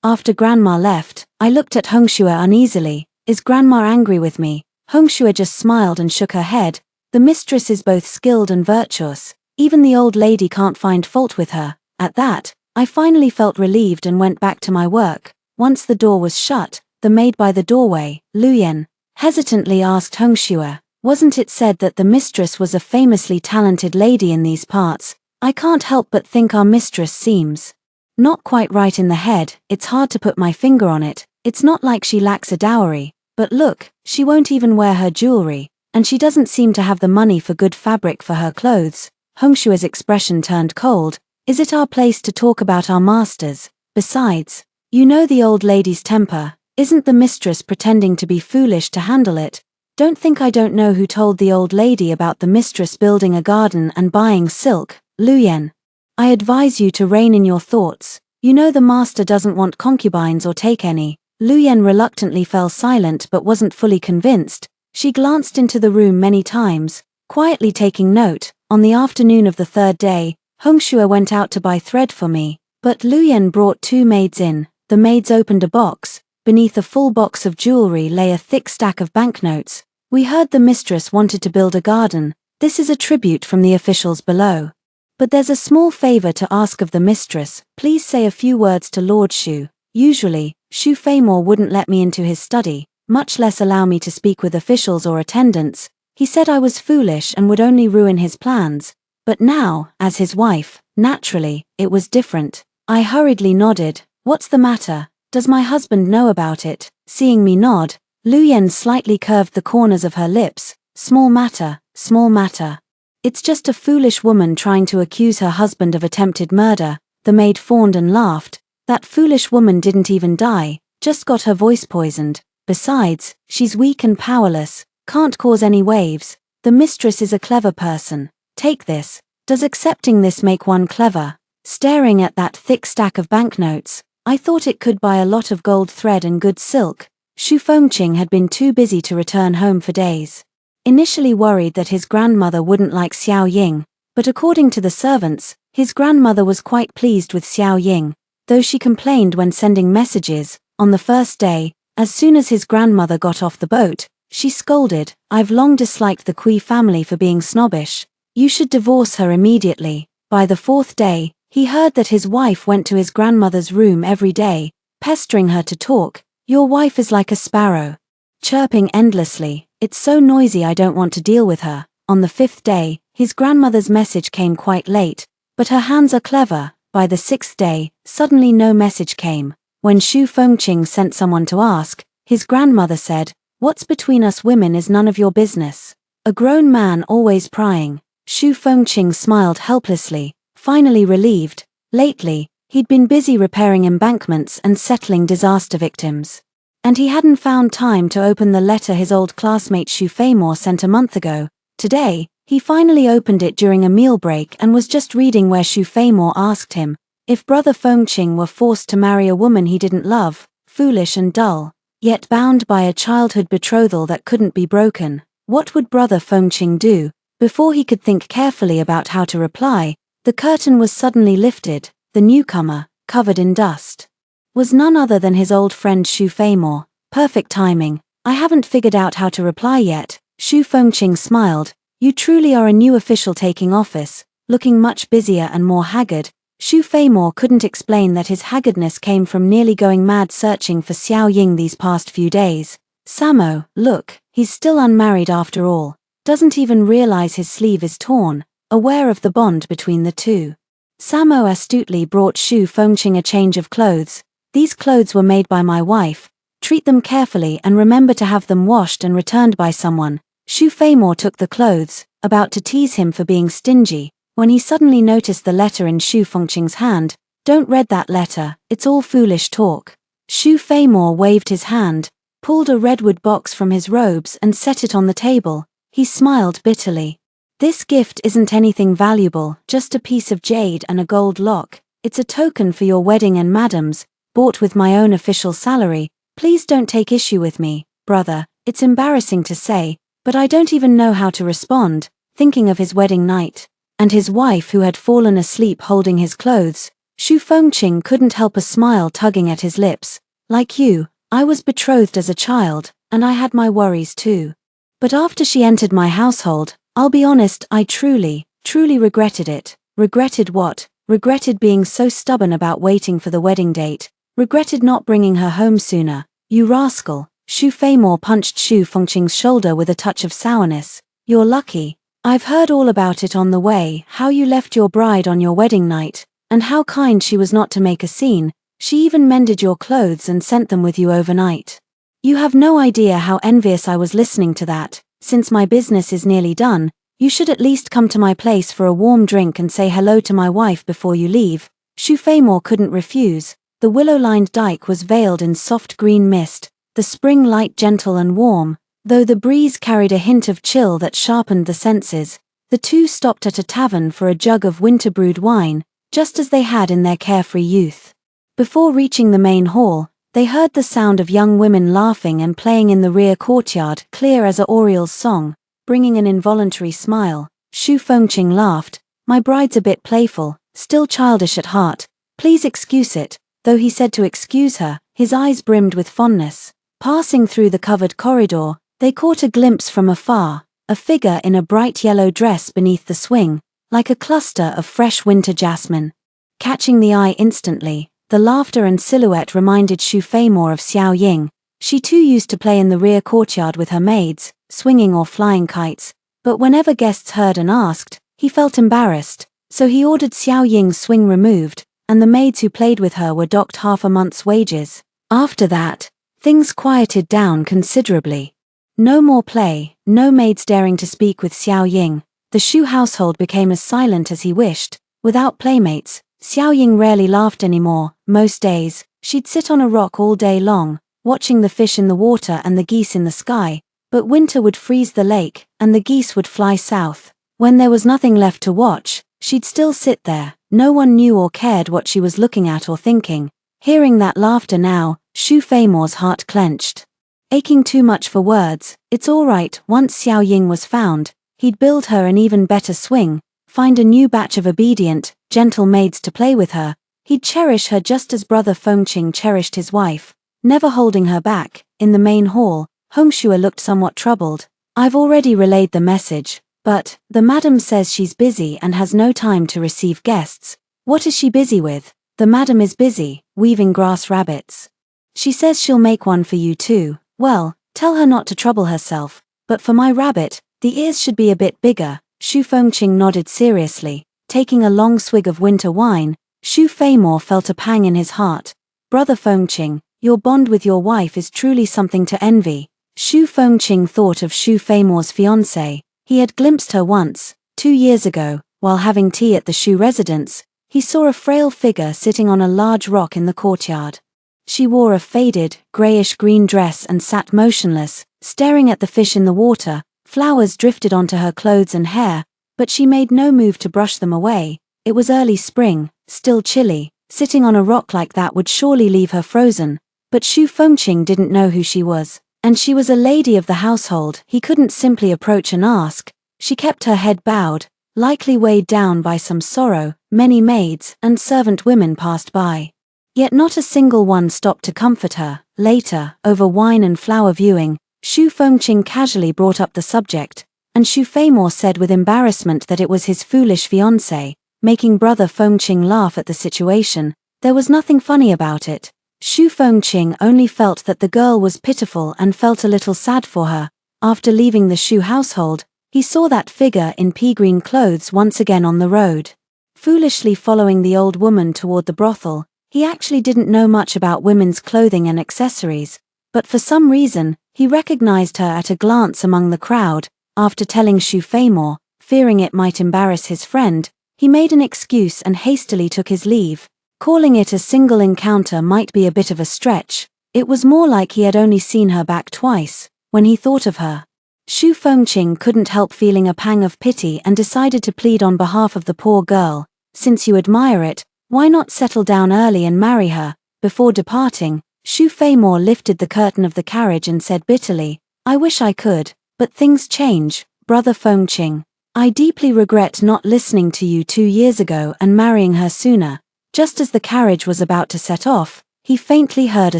After Grandma left, I looked at Hongxue uneasily. Is Grandma angry with me? Hongxue just smiled and shook her head. The mistress is both skilled and virtuous. Even the old lady can't find fault with her. At that, I finally felt relieved and went back to my work. Once the door was shut, the maid by the doorway, Luyan, hesitantly asked Hongxue, wasn't it said that the mistress was a famously talented lady in these parts? I can't help but think our mistress seems not quite right in the head. It's hard to put my finger on it. It's not like she lacks a dowry, but look, she won't even wear her jewelry, and she doesn't seem to have the money for good fabric for her clothes. Hongxue's expression turned cold. Is it our place to talk about our masters? Besides, you know the old lady's temper. Isn't the mistress pretending to be foolish to handle it? Don't think I don't know who told the old lady about the mistress building a garden and buying silk. Luyan, I advise you to rein in your thoughts. You know the master doesn't want concubines or take any. Luyan reluctantly fell silent but wasn't fully convinced. She glanced into the room many times, quietly taking note. On the afternoon of the third day, Hongxue went out to buy thread for me, but Luyan brought 2 maids in. The maids opened a box. Beneath a full box of jewelry lay a thick stack of banknotes. We heard the mistress wanted to build a garden. This is a tribute from the officials below. But there's a small favor to ask of the mistress. Please say a few words to Lord Shu. Usually, Shu Feimore wouldn't let me into his study, much less allow me to speak with officials or attendants. He said I was foolish and would only ruin his plans. But now, as his wife, naturally, it was different. I hurriedly nodded. What's the matter? Does my husband know about it? Seeing me nod, Luyan slightly curved the corners of her lips. Small matter, small matter. It's just a foolish woman trying to accuse her husband of attempted murder. The maid fawned and laughed. That foolish woman didn't even die, just got her voice poisoned. Besides, she's weak and powerless, can't cause any waves. The mistress is a clever person. Take this. Does accepting this make one clever? Staring at that thick stack of banknotes, I thought it could buy a lot of gold thread and good silk. Shu Fengqing had been too busy to return home for days. Initially worried that his grandmother wouldn't like Xiao Ying, but according to the servants, his grandmother was quite pleased with Xiao Ying, though she complained when sending messages. On the first day, as soon as his grandmother got off the boat, she scolded, "I've long disliked the Kui family for being snobbish. You should divorce her immediately." By the 4th day, he heard that his wife went to his grandmother's room every day, pestering her to talk. "Your wife is like a sparrow, chirping endlessly. It's so noisy I don't want to deal with her." On the 5th day, his grandmother's message came quite late, but her hands are clever. By the 6th day, suddenly no message came. When Shu Fengqing sent someone to ask, his grandmother said, "What's between us women is none of your business." A grown man always prying. Shu Fengqing smiled helplessly, finally relieved. Lately, he'd been busy repairing embankments and settling disaster victims. And he hadn't found time to open the letter his old classmate Shu Feimore sent a month ago. Today, he finally opened it during a meal break and was just reading where Shu Feimore asked him if Brother Fengqing were forced to marry a woman he didn't love, foolish and dull, yet bound by a childhood betrothal that couldn't be broken, what would Brother Fengqing do? Before he could think carefully about how to reply, the curtain was suddenly lifted. The newcomer, covered in dust, was none other than his old friend Shu Feimore. Perfect timing. "I haven't figured out how to reply yet." Shu Fengqing smiled. "You truly are a new official taking office," looking much busier and more haggard. Shu Feimore couldn't explain that his haggardness came from nearly going mad searching for Xiao Ying these past few days. "Samo, look, he's still unmarried after all. Doesn't even realize his sleeve is torn," aware of the bond between the two. Samo astutely brought Shu Fengqing a change of clothes. "These clothes were made by my wife. Treat them carefully and remember to have them washed and returned by someone." Shu Feimore took the clothes, about to tease him for being stingy, when he suddenly noticed the letter in Shu Fengqing's hand. "Don't read that letter, it's all foolish talk." Shu Feimore waved his hand, pulled a redwood box from his robes and set it on the table. He smiled bitterly. "This gift isn't anything valuable, just a piece of jade and a gold lock. It's a token for your wedding and madam's, bought with my own official salary. Please don't take issue with me, brother. It's embarrassing to say, but I don't even know how to respond." Thinking of his wedding night, and his wife who had fallen asleep holding his clothes, Shu Fengqing couldn't help a smile tugging at his lips. "Like you, I was betrothed as a child, and I had my worries too. But after she entered my household, I'll be honest, I truly regretted it." "Regretted what?" "Regretted being so stubborn about waiting for the wedding date. Regretted not bringing her home sooner." "You rascal." Shu Feimore punched Shu Fengqing's shoulder with a touch of sourness. "You're lucky. I've heard all about it on the way, how you left your bride on your wedding night, and how kind she was not to make a scene. She even mended your clothes and sent them with you overnight. You have no idea how envious I was listening to that. Since my business is nearly done, you should at least come to my place for a warm drink and say hello to my wife before you leave." Shu Feimore couldn't refuse. The willow-lined dike was veiled in soft green mist, the spring light gentle and warm, though the breeze carried a hint of chill that sharpened the senses. The two stopped at a tavern for a jug of winter-brewed wine, just as they had in their carefree youth. Before reaching the main hall, they heard the sound of young women laughing and playing in the rear courtyard, clear as a oriole's song, bringing an involuntary smile. Shu Fengqing laughed. My bride's a bit playful, still childish at heart. Please excuse it." Though he said to excuse her, his eyes brimmed with fondness. Passing through the covered corridor, they caught a glimpse from afar, a figure in a bright yellow dress beneath the swing, like a cluster of fresh winter jasmine. Catching the eye instantly, the laughter and silhouette reminded Xu Fei more of Xiao Ying. She too used to play in the rear courtyard with her maids, swinging or flying kites, but whenever guests heard and asked, he felt embarrassed, so he ordered Xiao Ying's swing removed, and the maids who played with her were docked half a month's wages. After that, things quieted down considerably. No more play, no maids daring to speak with Xiao Ying. The Xu household became as silent as he wished. Without playmates, Xiao Ying rarely laughed anymore. Most days, she'd sit on a rock all day long, watching the fish in the water and the geese in the sky, but winter would freeze the lake, and the geese would fly south. When there was nothing left to watch, she'd still sit there. No one knew or cared what she was looking at or thinking. Hearing that laughter now, Xu Feimore's heart clenched. Aching too much for words, "It's all right." Once Xiao Ying was found, he'd build her an even better swing, find a new batch of obedient, gentle maids to play with her. He'd cherish her just as brother Fengqing cherished his wife, never holding her back. In the main hall, Hongxue looked somewhat troubled. "I've already relayed the message, but the madam says she's busy and has no time to receive guests." "What is she busy with?" "The madam is busy, weaving grass rabbits. She says she'll make one for you too." "Well, tell her not to trouble herself, but for my rabbit, the ears should be a bit bigger." Xu Fengqing nodded seriously, taking a long swig of winter wine. Xu Feimore felt a pang in his heart. "Brother Fengqing, your bond with your wife is truly something to envy." Xu Fengqing thought of Xu Feimore's fiancée. He had glimpsed her once, 2 years ago, while having tea at the Xu residence. He saw a frail figure sitting on a large rock in the courtyard. She wore a faded, grayish-green dress and sat motionless, staring at the fish in the water. Flowers drifted onto her clothes and hair, but she made no move to brush them away. It was early spring, still chilly. Sitting on a rock like that would surely leave her frozen. But Xu Fengqing didn't know who she was, and she was a lady of the household. He couldn't simply approach and ask. She kept her head bowed, likely weighed down by some sorrow. Many maids and servant women passed by, yet not a single one stopped to comfort her. Later, over wine and flower viewing, Xu Fengqing casually brought up the subject, and Xu Feimore said with embarrassment that it was his foolish fiancée, making brother Fengqing laugh at the situation. There was nothing funny about it. Xu Fengqing only felt that the girl was pitiful and felt a little sad for her. After leaving the Xu household, he saw that figure in pea-green clothes once again on the road. Foolishly following the old woman toward the brothel, he actually didn't know much about women's clothing and accessories, but for some reason, he recognized her at a glance among the crowd. After telling Xu Feimore, fearing it might embarrass his friend, he made an excuse and hastily took his leave. Calling it a single encounter might be a bit of a stretch. It was more like he had only seen her back twice. When he thought of her, Xu Fengqing couldn't help feeling a pang of pity and decided to plead on behalf of the poor girl. "Since you admire it, why not settle down early and marry her?" Before departing, Xu Feimore lifted the curtain of the carriage and said bitterly, "I wish I could, but things change, brother Fengqing. I deeply regret not listening to you 2 years ago and marrying her sooner." Just as the carriage was about to set off, he faintly heard a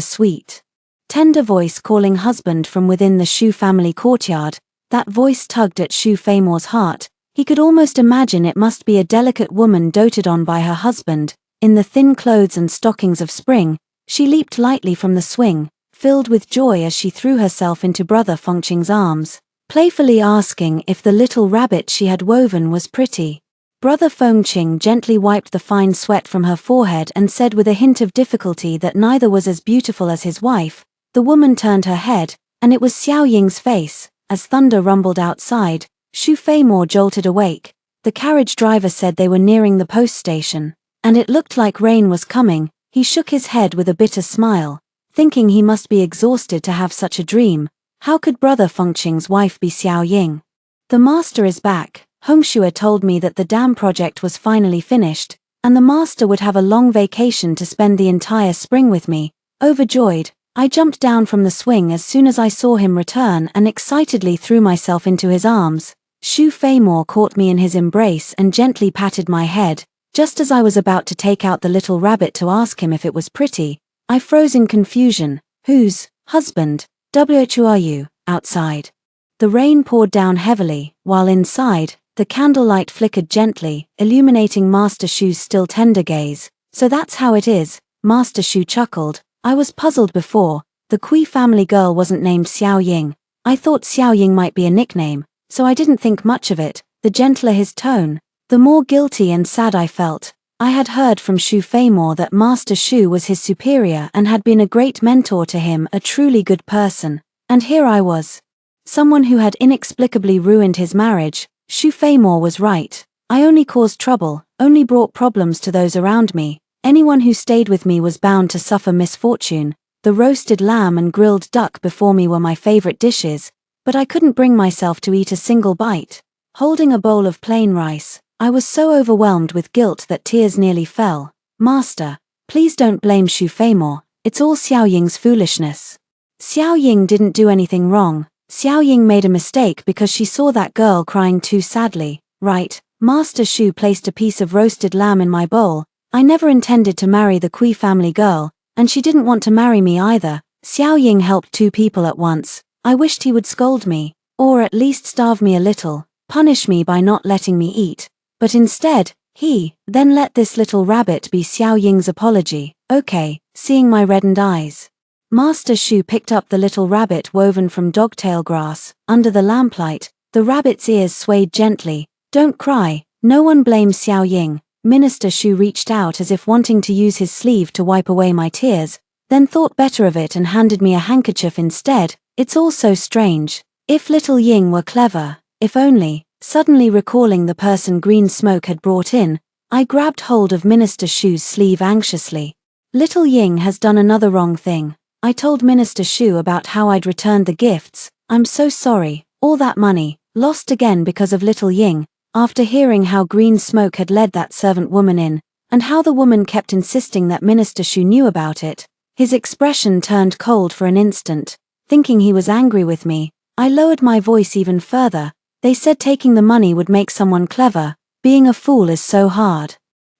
sweet, tender voice calling husband from within the Xu family courtyard. That voice tugged at Xu Feimore's heart. He could almost imagine it must be a delicate woman doted on by her husband. In the thin clothes and stockings of spring, she leaped lightly from the swing, filled with joy as she threw herself into brother Fengqing's arms, playfully asking if the little rabbit she had woven was pretty. Brother Fengqing gently wiped the fine sweat from her forehead and said with a hint of difficulty that neither was as beautiful as his wife. The woman turned her head, and it was Xiao Ying's face. As thunder rumbled outside, Xu Feimore jolted awake. The carriage driver said they were nearing the post station, and it looked like rain was coming. He shook his head with a bitter smile, thinking he must be exhausted to have such a dream. How could brother Fengqing's wife be Xiao Ying? "The master is back. Hongxue told me that the dam project was finally finished, and the master would have a long vacation to spend the entire spring with me." Overjoyed, I jumped down from the swing as soon as I saw him return and excitedly threw myself into his arms. Shu Feimore caught me in his embrace and gently patted my head. Just as I was about to take out the little rabbit to ask him if it was pretty, I froze in confusion. Whose husband, who are you, outside? The rain poured down heavily, while inside, the candlelight flickered gently, illuminating Master Shu's still tender gaze. So that's how it is, Master Shu chuckled. I was puzzled before. The Kui family girl wasn't named Xiao Ying. I thought Xiao Ying might be a nickname, so I didn't think much of it. The gentler his tone, the more guilty and sad I felt. I had heard from Shu Feimore that Master Shu was his superior and had been a great mentor to him, a truly good person. And here I was, someone who had inexplicably ruined his marriage. Shu Feimore was right. I only caused trouble, only brought problems to those around me. Anyone who stayed with me was bound to suffer misfortune. The roasted lamb and grilled duck before me were my favorite dishes, but I couldn't bring myself to eat a single bite. Holding a bowl of plain rice, I was so overwhelmed with guilt that tears nearly fell. Master, please don't blame Shu Feimore. It's all Xiao Ying's foolishness. Xiao Ying didn't do anything wrong. Xiao Ying made a mistake because she saw that girl crying too sadly. Right, Master Shu placed a piece of roasted lamb in my bowl. I never intended to marry the Kui family girl, and she didn't want to marry me either. Xiao Ying helped two people at once. I wished he would scold me, or at least starve me a little, punish me by not letting me eat. But instead, he then let this little rabbit be Xiao Ying's apology. Okay, seeing my reddened eyes, Master Shu picked up the little rabbit woven from dogtail grass. Under the lamplight, the rabbit's ears swayed gently. Don't cry, no one blames Xiao Ying. Minister Shu reached out as if wanting to use his sleeve to wipe away my tears, then thought better of it and handed me a handkerchief instead. It's all so strange. If little Ying were clever, if only. Suddenly recalling the person green smoke had brought in, I grabbed hold of Minister Shu's sleeve anxiously. Little Ying has done another wrong thing. I told Minister Shu about how I'd returned the gifts. I'm so sorry. All that money, lost again because of little Ying. After hearing how green smoke had led that servant woman in, and how the woman kept insisting that Minister Shu knew about it, his expression turned cold for an instant. Thinking he was angry with me, I lowered my voice even further. They said taking the money would make someone clever. Being a fool is so hard.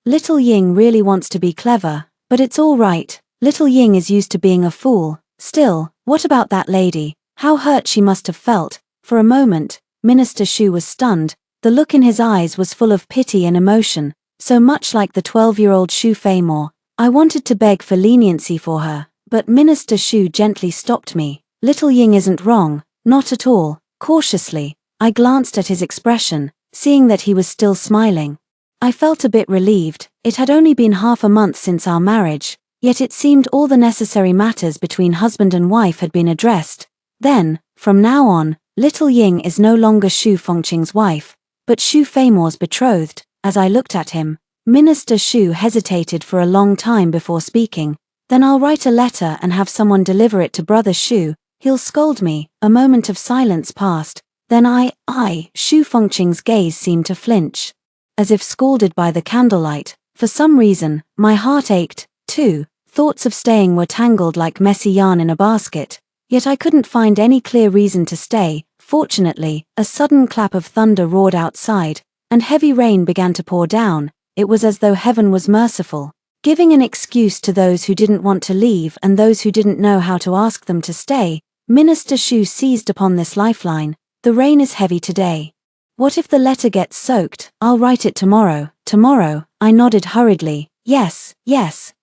Little Ying really wants to be clever, but it's all right. Little Ying is used to being a fool. Still, what about that lady? How hurt she must have felt. For a moment, Minister Shu was stunned. The look in his eyes was full of pity and emotion, so much like the 12-year-old Shu Feimore. I wanted to beg for leniency for her, but Minister Shu gently stopped me. Little Ying isn't wrong, not at all. Cautiously, I glanced at his expression, seeing that he was still smiling. I felt a bit relieved. It had only been half a month since our marriage, yet it seemed all the necessary matters between husband and wife had been addressed. Then, from now on, little Ying is no longer Shu Fengqing's wife, but Shu Feimore's betrothed. As I looked at him, Minister Shu hesitated for a long time before speaking. Then I'll write a letter and have someone deliver it to Brother Shu. He'll scold me. A moment of silence passed. Then Shu Fengqing's gaze seemed to flinch, as if scalded by the candlelight. For some reason, my heart ached, too. Thoughts of staying were tangled like messy yarn in a basket, yet I couldn't find any clear reason to stay. Fortunately, a sudden clap of thunder roared outside, and heavy rain began to pour down. It was as though heaven was merciful, giving an excuse to those who didn't want to leave and those who didn't know how to ask them to stay. Minister Shu seized upon this lifeline. The rain is heavy today. What if the letter gets soaked? I'll write it tomorrow. Tomorrow, I nodded hurriedly. Yes,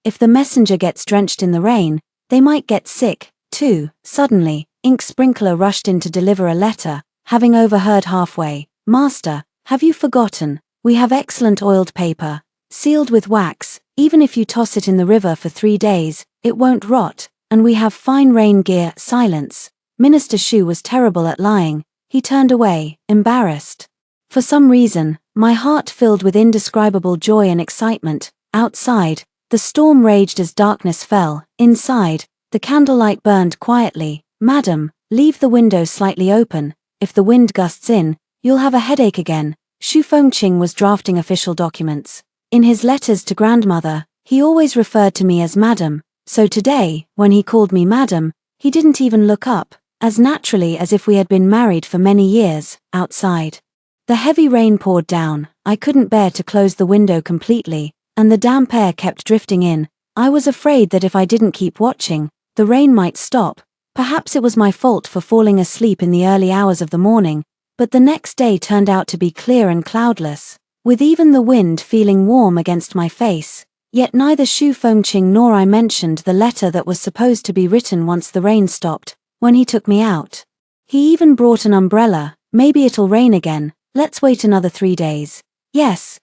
if the messenger gets drenched in the rain, they might get sick, too. Suddenly, Ink Sprinkler rushed in to deliver a letter, having overheard halfway. Master, have you forgotten? We have excellent oiled paper, sealed with wax. Even if you toss it in the river for 3 days, it won't rot. And we have fine rain gear. Silence. Minister Shu was terrible at lying. He turned away, embarrassed. For some reason, my heart filled with indescribable joy and excitement. Outside, the storm raged as darkness fell. Inside, the candlelight burned quietly. Madam, leave the window slightly open. If the wind gusts in, you'll have a headache again. Shu Fengqing was drafting official documents. In his letters to grandmother, he always referred to me as Madam. So today, when he called me Madam, he didn't even look up, as naturally as if we had been married for many years. Outside, The heavy rain poured down, I couldn't bear to close the window completely, and the damp air kept drifting in. I was afraid that if I didn't keep watching, the rain might stop. Perhaps it was my fault for falling asleep in the early hours of the morning, but the next day turned out to be clear and cloudless, with even the wind feeling warm against my face. Yet neither Xu Fengqing nor I mentioned the letter that was supposed to be written once the rain stopped, when he took me out. He even brought an umbrella. Maybe it'll rain again, let's wait another 3 days. Yes,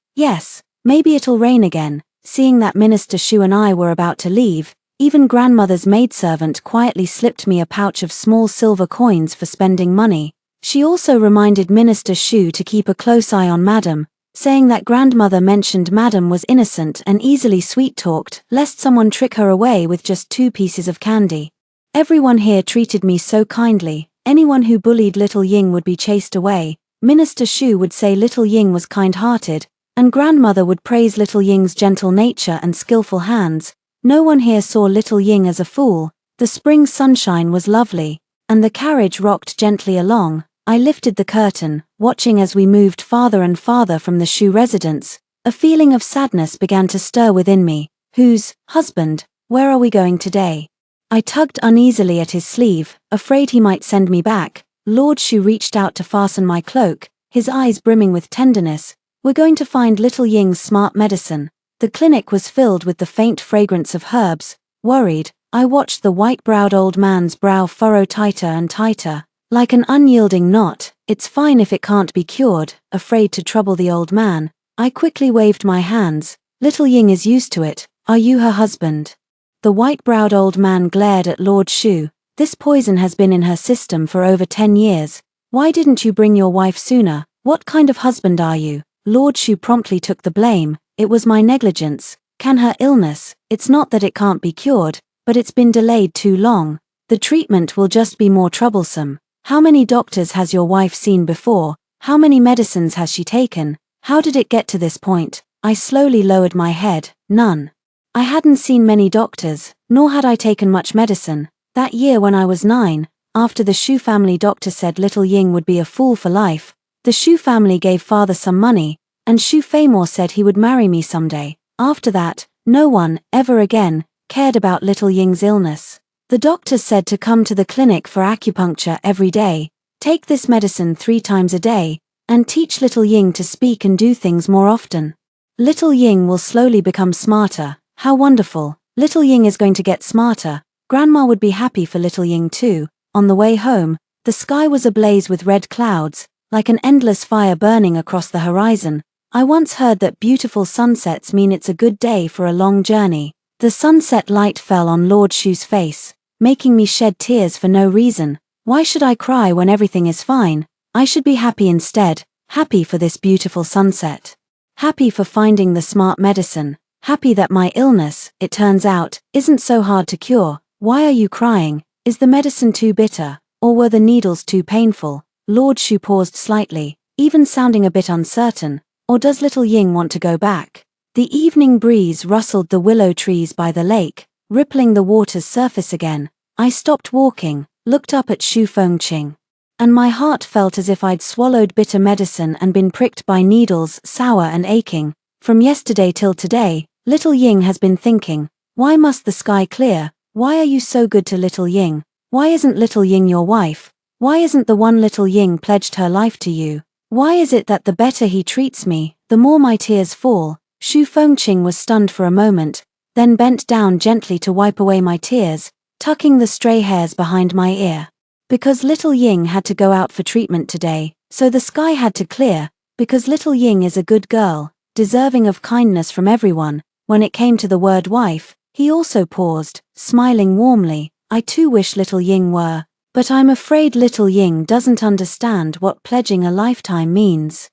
maybe it'll rain again. Seeing that Minister Xu and I were about to leave, even grandmother's maidservant quietly slipped me a pouch of small silver coins for spending money. She also reminded Minister Xu to keep a close eye on Madam, saying that grandmother mentioned Madam was innocent and easily sweet-talked, lest someone trick her away with just 2 pieces of candy. Everyone here treated me so kindly. Anyone who bullied little Ying would be chased away. Minister Xu would say little Ying was kind-hearted, and grandmother would praise little Ying's gentle nature and skillful hands. No one here saw little Ying as a fool. The spring sunshine was lovely, and the carriage rocked gently along. I lifted the curtain, watching as we moved farther and farther from the Xu residence. A feeling of sadness began to stir within me. Whose husband? Where are we going today? I tugged uneasily at his sleeve, afraid he might send me back. Lord Xu reached out to fasten my cloak, his eyes brimming with tenderness. We're going to find little Ying's smart medicine. The clinic was filled with the faint fragrance of herbs. Worried, I watched the white-browed old man's brow furrow tighter and tighter, like an unyielding knot. It's fine if it can't be cured. Afraid to trouble the old man, I quickly waved my hands. Little Ying is used to it. Are you her husband? The white-browed old man glared at Lord Xu. This poison has been in her system for over 10 years. Why didn't you bring your wife sooner? What kind of husband are you? Lord Xu promptly took the blame. It was my negligence. Can her illness? It's not that it can't be cured, but it's been delayed too long. The treatment will just be more troublesome. How many doctors has your wife seen before? How many medicines has she taken? How did it get to this point? I slowly lowered my head. None. I hadn't seen many doctors, nor had I taken much medicine. That year when I was 9, after the Xu family doctor said little Ying would be a fool for life, the Xu family gave father some money, and Xu Feimor said he would marry me someday. After that, no one, ever again, cared about little Ying's illness. The doctors said to come to the clinic for acupuncture every day, take this medicine 3 times a day, and teach little Ying to speak and do things more often. Little Ying will slowly become smarter. How wonderful. Little Ying is going to get smarter. Grandma would be happy for little Ying too. On the way home, the sky was ablaze with red clouds, like an endless fire burning across the horizon. I once heard that beautiful sunsets mean it's a good day for a long journey. The sunset light fell on Lord Xu's face, making me shed tears for no reason. Why should I cry when everything is fine? I should be happy instead. Happy for this beautiful sunset. Happy for finding the smart medicine. Happy that my illness, it turns out, isn't so hard to cure. Why are you crying? Is the medicine too bitter, or were the needles too painful? Lord Xu paused slightly, even sounding a bit uncertain. Or does little Ying want to go back? The evening breeze rustled the willow trees by the lake, rippling the water's surface again. I stopped walking, looked up at Xu Fengqing, and my heart felt as if I'd swallowed bitter medicine and been pricked by needles, sour and aching. From yesterday till today, little Ying has been thinking, why must the sky clear? Why are you so good to little Ying? Why isn't little Ying your wife? Why isn't the one little Ying pledged her life to you? Why is it that the better he treats me, the more my tears fall? Xu Fengqing was stunned for a moment, then bent down gently to wipe away my tears, tucking the stray hairs behind my ear. Because little Ying had to go out for treatment today, so the sky had to clear, because little Ying is a good girl, deserving of kindness from everyone. When it came to the word wife, he also paused, smiling warmly. I too wish little Ying were, but I'm afraid little Ying doesn't understand what pledging a lifetime means.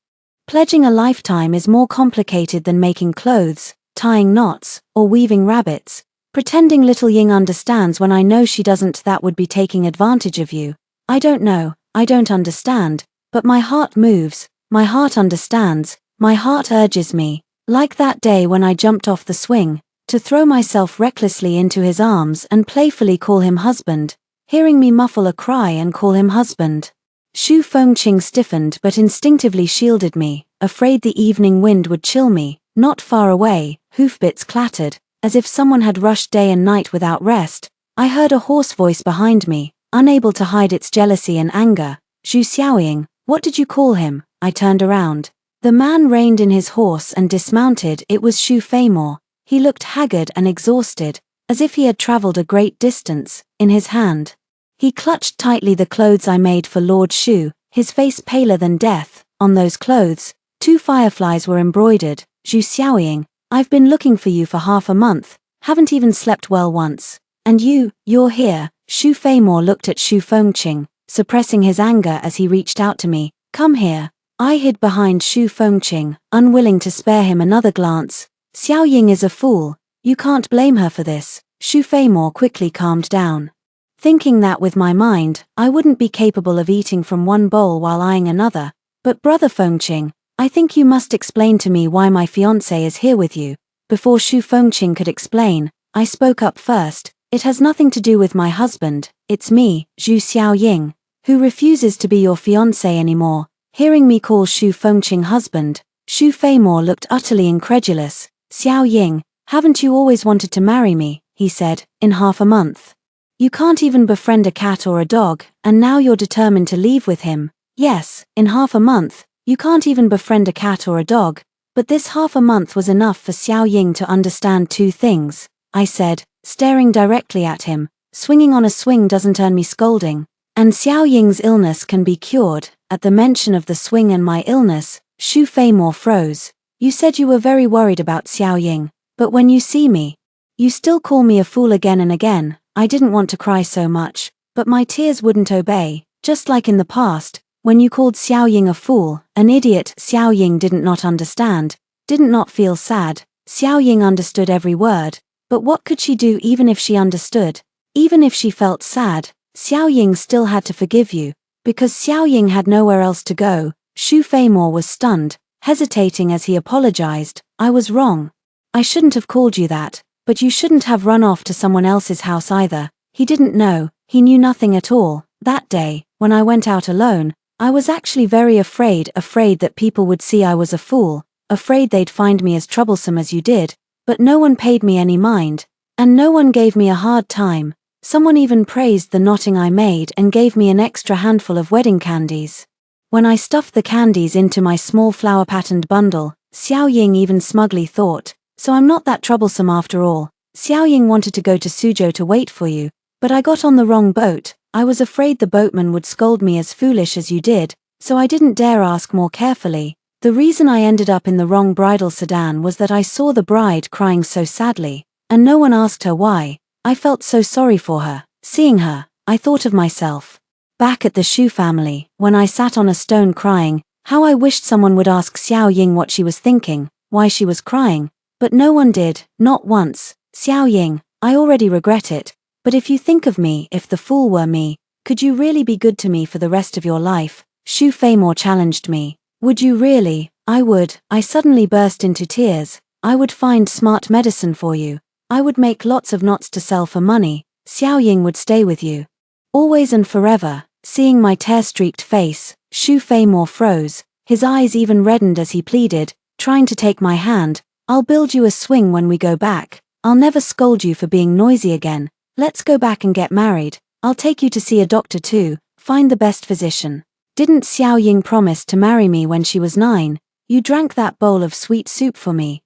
Pledging a lifetime is more complicated than making clothes, tying knots, or weaving rabbits. Pretending little Ying understands when I know she doesn't, that would be taking advantage of you. I don't know, I don't understand, but my heart moves, my heart understands, my heart urges me. Like that day when I jumped off the swing, to throw myself recklessly into his arms and playfully call him husband, hearing me muffle a cry and call him husband. Shu Fengqing stiffened but instinctively shielded me, afraid the evening wind would chill me. Not far away, hoofbeats clattered, as if someone had rushed day and night without rest. I heard a hoarse voice behind me, unable to hide its jealousy and anger. Zhu Xiaoying, what did you call him? I turned around. The man reined in his horse and dismounted. It was Xu Feimore. He looked haggard and exhausted, as if he had traveled a great distance. In his hand, he clutched tightly the clothes I made for Lord Shu, his face paler than death. On those clothes, 2 fireflies were embroidered. Zhu Xiaoying, I've been looking for you for half a month, haven't even slept well once. And you're here. Xu Feimore looked at Xu Fengqing, suppressing his anger as he reached out to me. Come here. I hid behind Xu Fengqing, unwilling to spare him another glance. Xiaoying is a fool. You can't blame her for this. Xu Feimore quickly calmed down. Thinking that with my mind, I wouldn't be capable of eating from one bowl while eyeing another. But Brother Fengqing, I think you must explain to me why my fiancé is here with you. Before Xu Fengqing could explain, I spoke up first. It has nothing to do with my husband, it's me, Zhu Xiaoying, who refuses to be your fiancé anymore. Hearing me call Xu Fengqing husband, Xu Feimore looked utterly incredulous. Xiaoying, haven't you always wanted to marry me? He said, in half a month. You can't even befriend a cat or a dog, and now you're determined to leave with him. Yes, in half a month, you can't even befriend a cat or a dog, but this half a month was enough for Xiaoying to understand 2 things, I said, staring directly at him. Swinging on a swing doesn't earn me scolding. And Xiaoying's illness can be cured. At the mention of the swing and my illness, Xu Feimore froze. You said you were very worried about Xiaoying, but when you see me, you still call me a fool again and again. I didn't want to cry so much, but my tears wouldn't obey. Just like in the past, when you called Xiaoying a fool, an idiot. Xiaoying didn't not understand, didn't not feel sad. Xiaoying understood every word, but what could she do even if she understood? Even if she felt sad, Xiaoying still had to forgive you, because Xiaoying had nowhere else to go. Xu Feimore was stunned, hesitating as he apologized. I was wrong. I shouldn't have called you that, but you shouldn't have run off to someone else's house either. He didn't know, he knew nothing at all. That day, when I went out alone, I was actually very afraid that people would see I was a fool, afraid they'd find me as troublesome as you did, but no one paid me any mind, and no one gave me a hard time. Someone even praised the knotting I made and gave me an extra handful of wedding candies. When I stuffed the candies into my small flower-patterned bundle, Xiaoying even smugly thought, so I'm not that troublesome after all. Xiaoying wanted to go to Suzhou to wait for you, but I got on the wrong boat. I was afraid the boatman would scold me as foolish as you did, so I didn't dare ask more carefully. The reason I ended up in the wrong bridal sedan was that I saw the bride crying so sadly, and no one asked her why. I felt so sorry for her. Seeing her, I thought of myself. Back at the Shu family, when I sat on a stone crying, how I wished someone would ask Xiaoying what she was thinking, why she was crying. But no one did, not once. Xiaoying, I already regret it, but if you think of me, if the fool were me, could you really be good to me for the rest of your life? Xu Feimore challenged me. Would you really? I would. I suddenly burst into tears. I would find smart medicine for you. I would make lots of knots to sell for money. Xiaoying would stay with you. Always and forever. Seeing my tear-streaked face, Xu Feimore froze. His eyes even reddened as he pleaded, trying to take my hand. I'll build you a swing when we go back. I'll never scold you for being noisy again. Let's go back and get married. I'll take you to see a doctor too, find the best physician. Didn't Xiaoying promise to marry me when she was 9? You drank that bowl of sweet soup for me.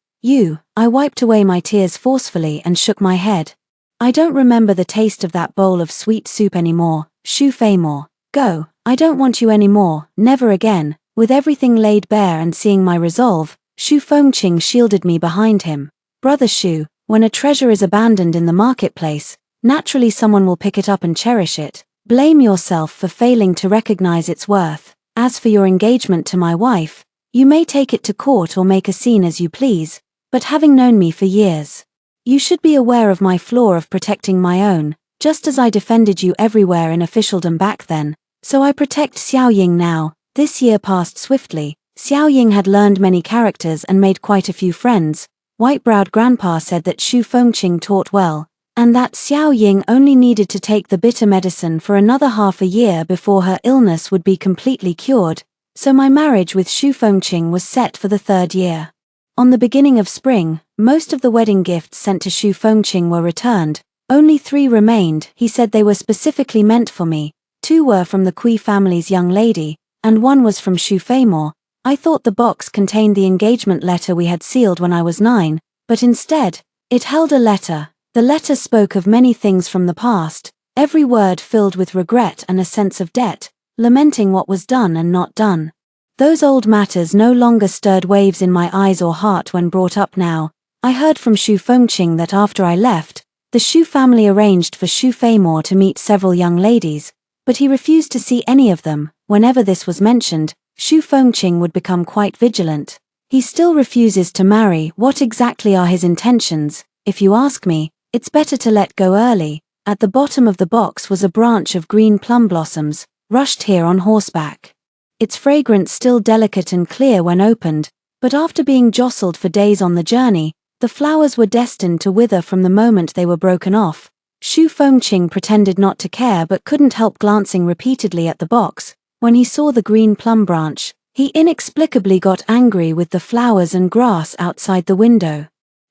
I wiped away my tears forcefully and shook my head. I don't remember the taste of that bowl of sweet soup anymore. Xu Feimore, go. I don't want you anymore, never again. With everything laid bare and seeing my resolve, Xu Fengqing shielded me behind him. Brother Xu, when a treasure is abandoned in the marketplace, naturally someone will pick it up and cherish it. Blame yourself for failing to recognize its worth. As for your engagement to my wife, you may take it to court or make a scene as you please, but having known me for years, you should be aware of my flaw of protecting my own, just as I defended you everywhere in officialdom back then, so I protect Xiaoying now. This year passed swiftly. Xiaoying had learned many characters and made quite a few friends. White-browed grandpa said that Xu Fengqing taught well. and that Xiao Ying only needed to take the bitter medicine for another half a year before her illness would be completely cured, so my marriage with Xu Fengqing was set for the 3rd year. On the beginning of spring, most of the wedding gifts sent to Xu Fengqing were returned. Only 3 remained. He said they were specifically meant for me. 2 were from the Kui family's young lady, and 1 was from Xu Feimor. I thought the box contained the engagement letter we had sealed when I was 9, but instead, it held a letter. The letter spoke of many things from the past, every word filled with regret and a sense of debt, lamenting what was done and not done. Those old matters no longer stirred waves in my eyes or heart when brought up now. I heard from Xu Fengqing that after I left, the Xu family arranged for Xu Feimor to meet several young ladies, but he refused to see any of them. Whenever this was mentioned, Xu Fengqing would become quite vigilant. He still refuses to marry. What exactly are his intentions? If you ask me, it's better to let go early. At the bottom of the box was a branch of green plum blossoms, rushed here on horseback. Its fragrance still delicate and clear when opened, but after being jostled for days on the journey, the flowers were destined to wither from the moment they were broken off. Xu Fengqing pretended not to care but couldn't help glancing repeatedly at the box. When he saw the green plum branch, he inexplicably got angry with the flowers and grass outside the window.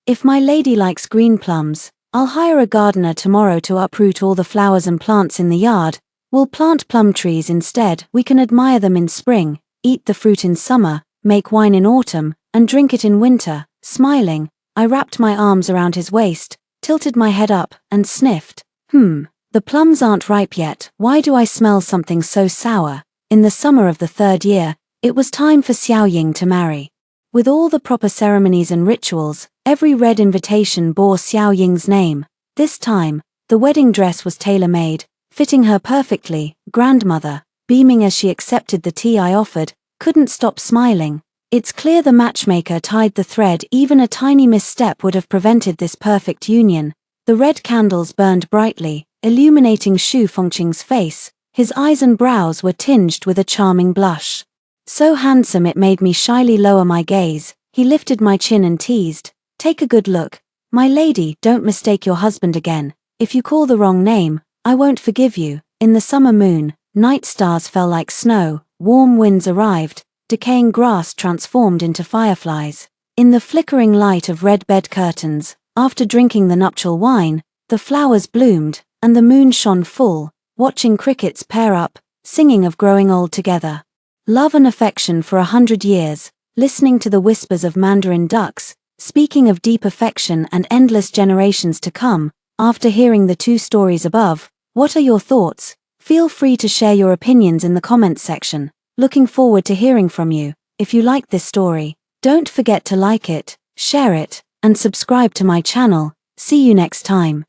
If my lady likes green plums, I'll hire a gardener tomorrow to uproot all the flowers and plants in the yard. We'll plant plum trees instead. We can admire them in spring, eat the fruit in summer, make wine in autumn, and drink it in winter. Smiling, I wrapped my arms around his waist, tilted my head up, and sniffed. The plums aren't ripe yet. Why do I smell something so sour? In the summer of the 3rd year, it was time for Xiao Ying to marry. With all the proper ceremonies and rituals, every red invitation bore Xiao Ying's name. This time, the wedding dress was tailor-made, fitting her perfectly. Grandmother, beaming as she accepted the tea I offered, couldn't stop smiling. It's clear the matchmaker tied the thread. Even a tiny misstep would have prevented this perfect union. The red candles burned brightly, illuminating Xu Fengqing's face. His eyes and brows were tinged with a charming blush. So handsome it made me shyly lower my gaze. He lifted my chin and teased, "Take a good look. My lady, don't mistake your husband again. If you call the wrong name, I won't forgive you." In the summer moon, night stars fell like snow, warm winds arrived, decaying grass transformed into fireflies. In the flickering light of red bed curtains, after drinking the nuptial wine, the flowers bloomed, and the moon shone full, watching crickets pair up, singing of growing old together. Love and affection for 100 years, listening to the whispers of mandarin ducks, speaking of deep affection and endless generations to come. After hearing the 2 stories above, what are your thoughts? Feel free to share your opinions in the comments section. Looking forward to hearing from you. If you like this story, don't forget to like it, share it, and subscribe to my channel. See you next time.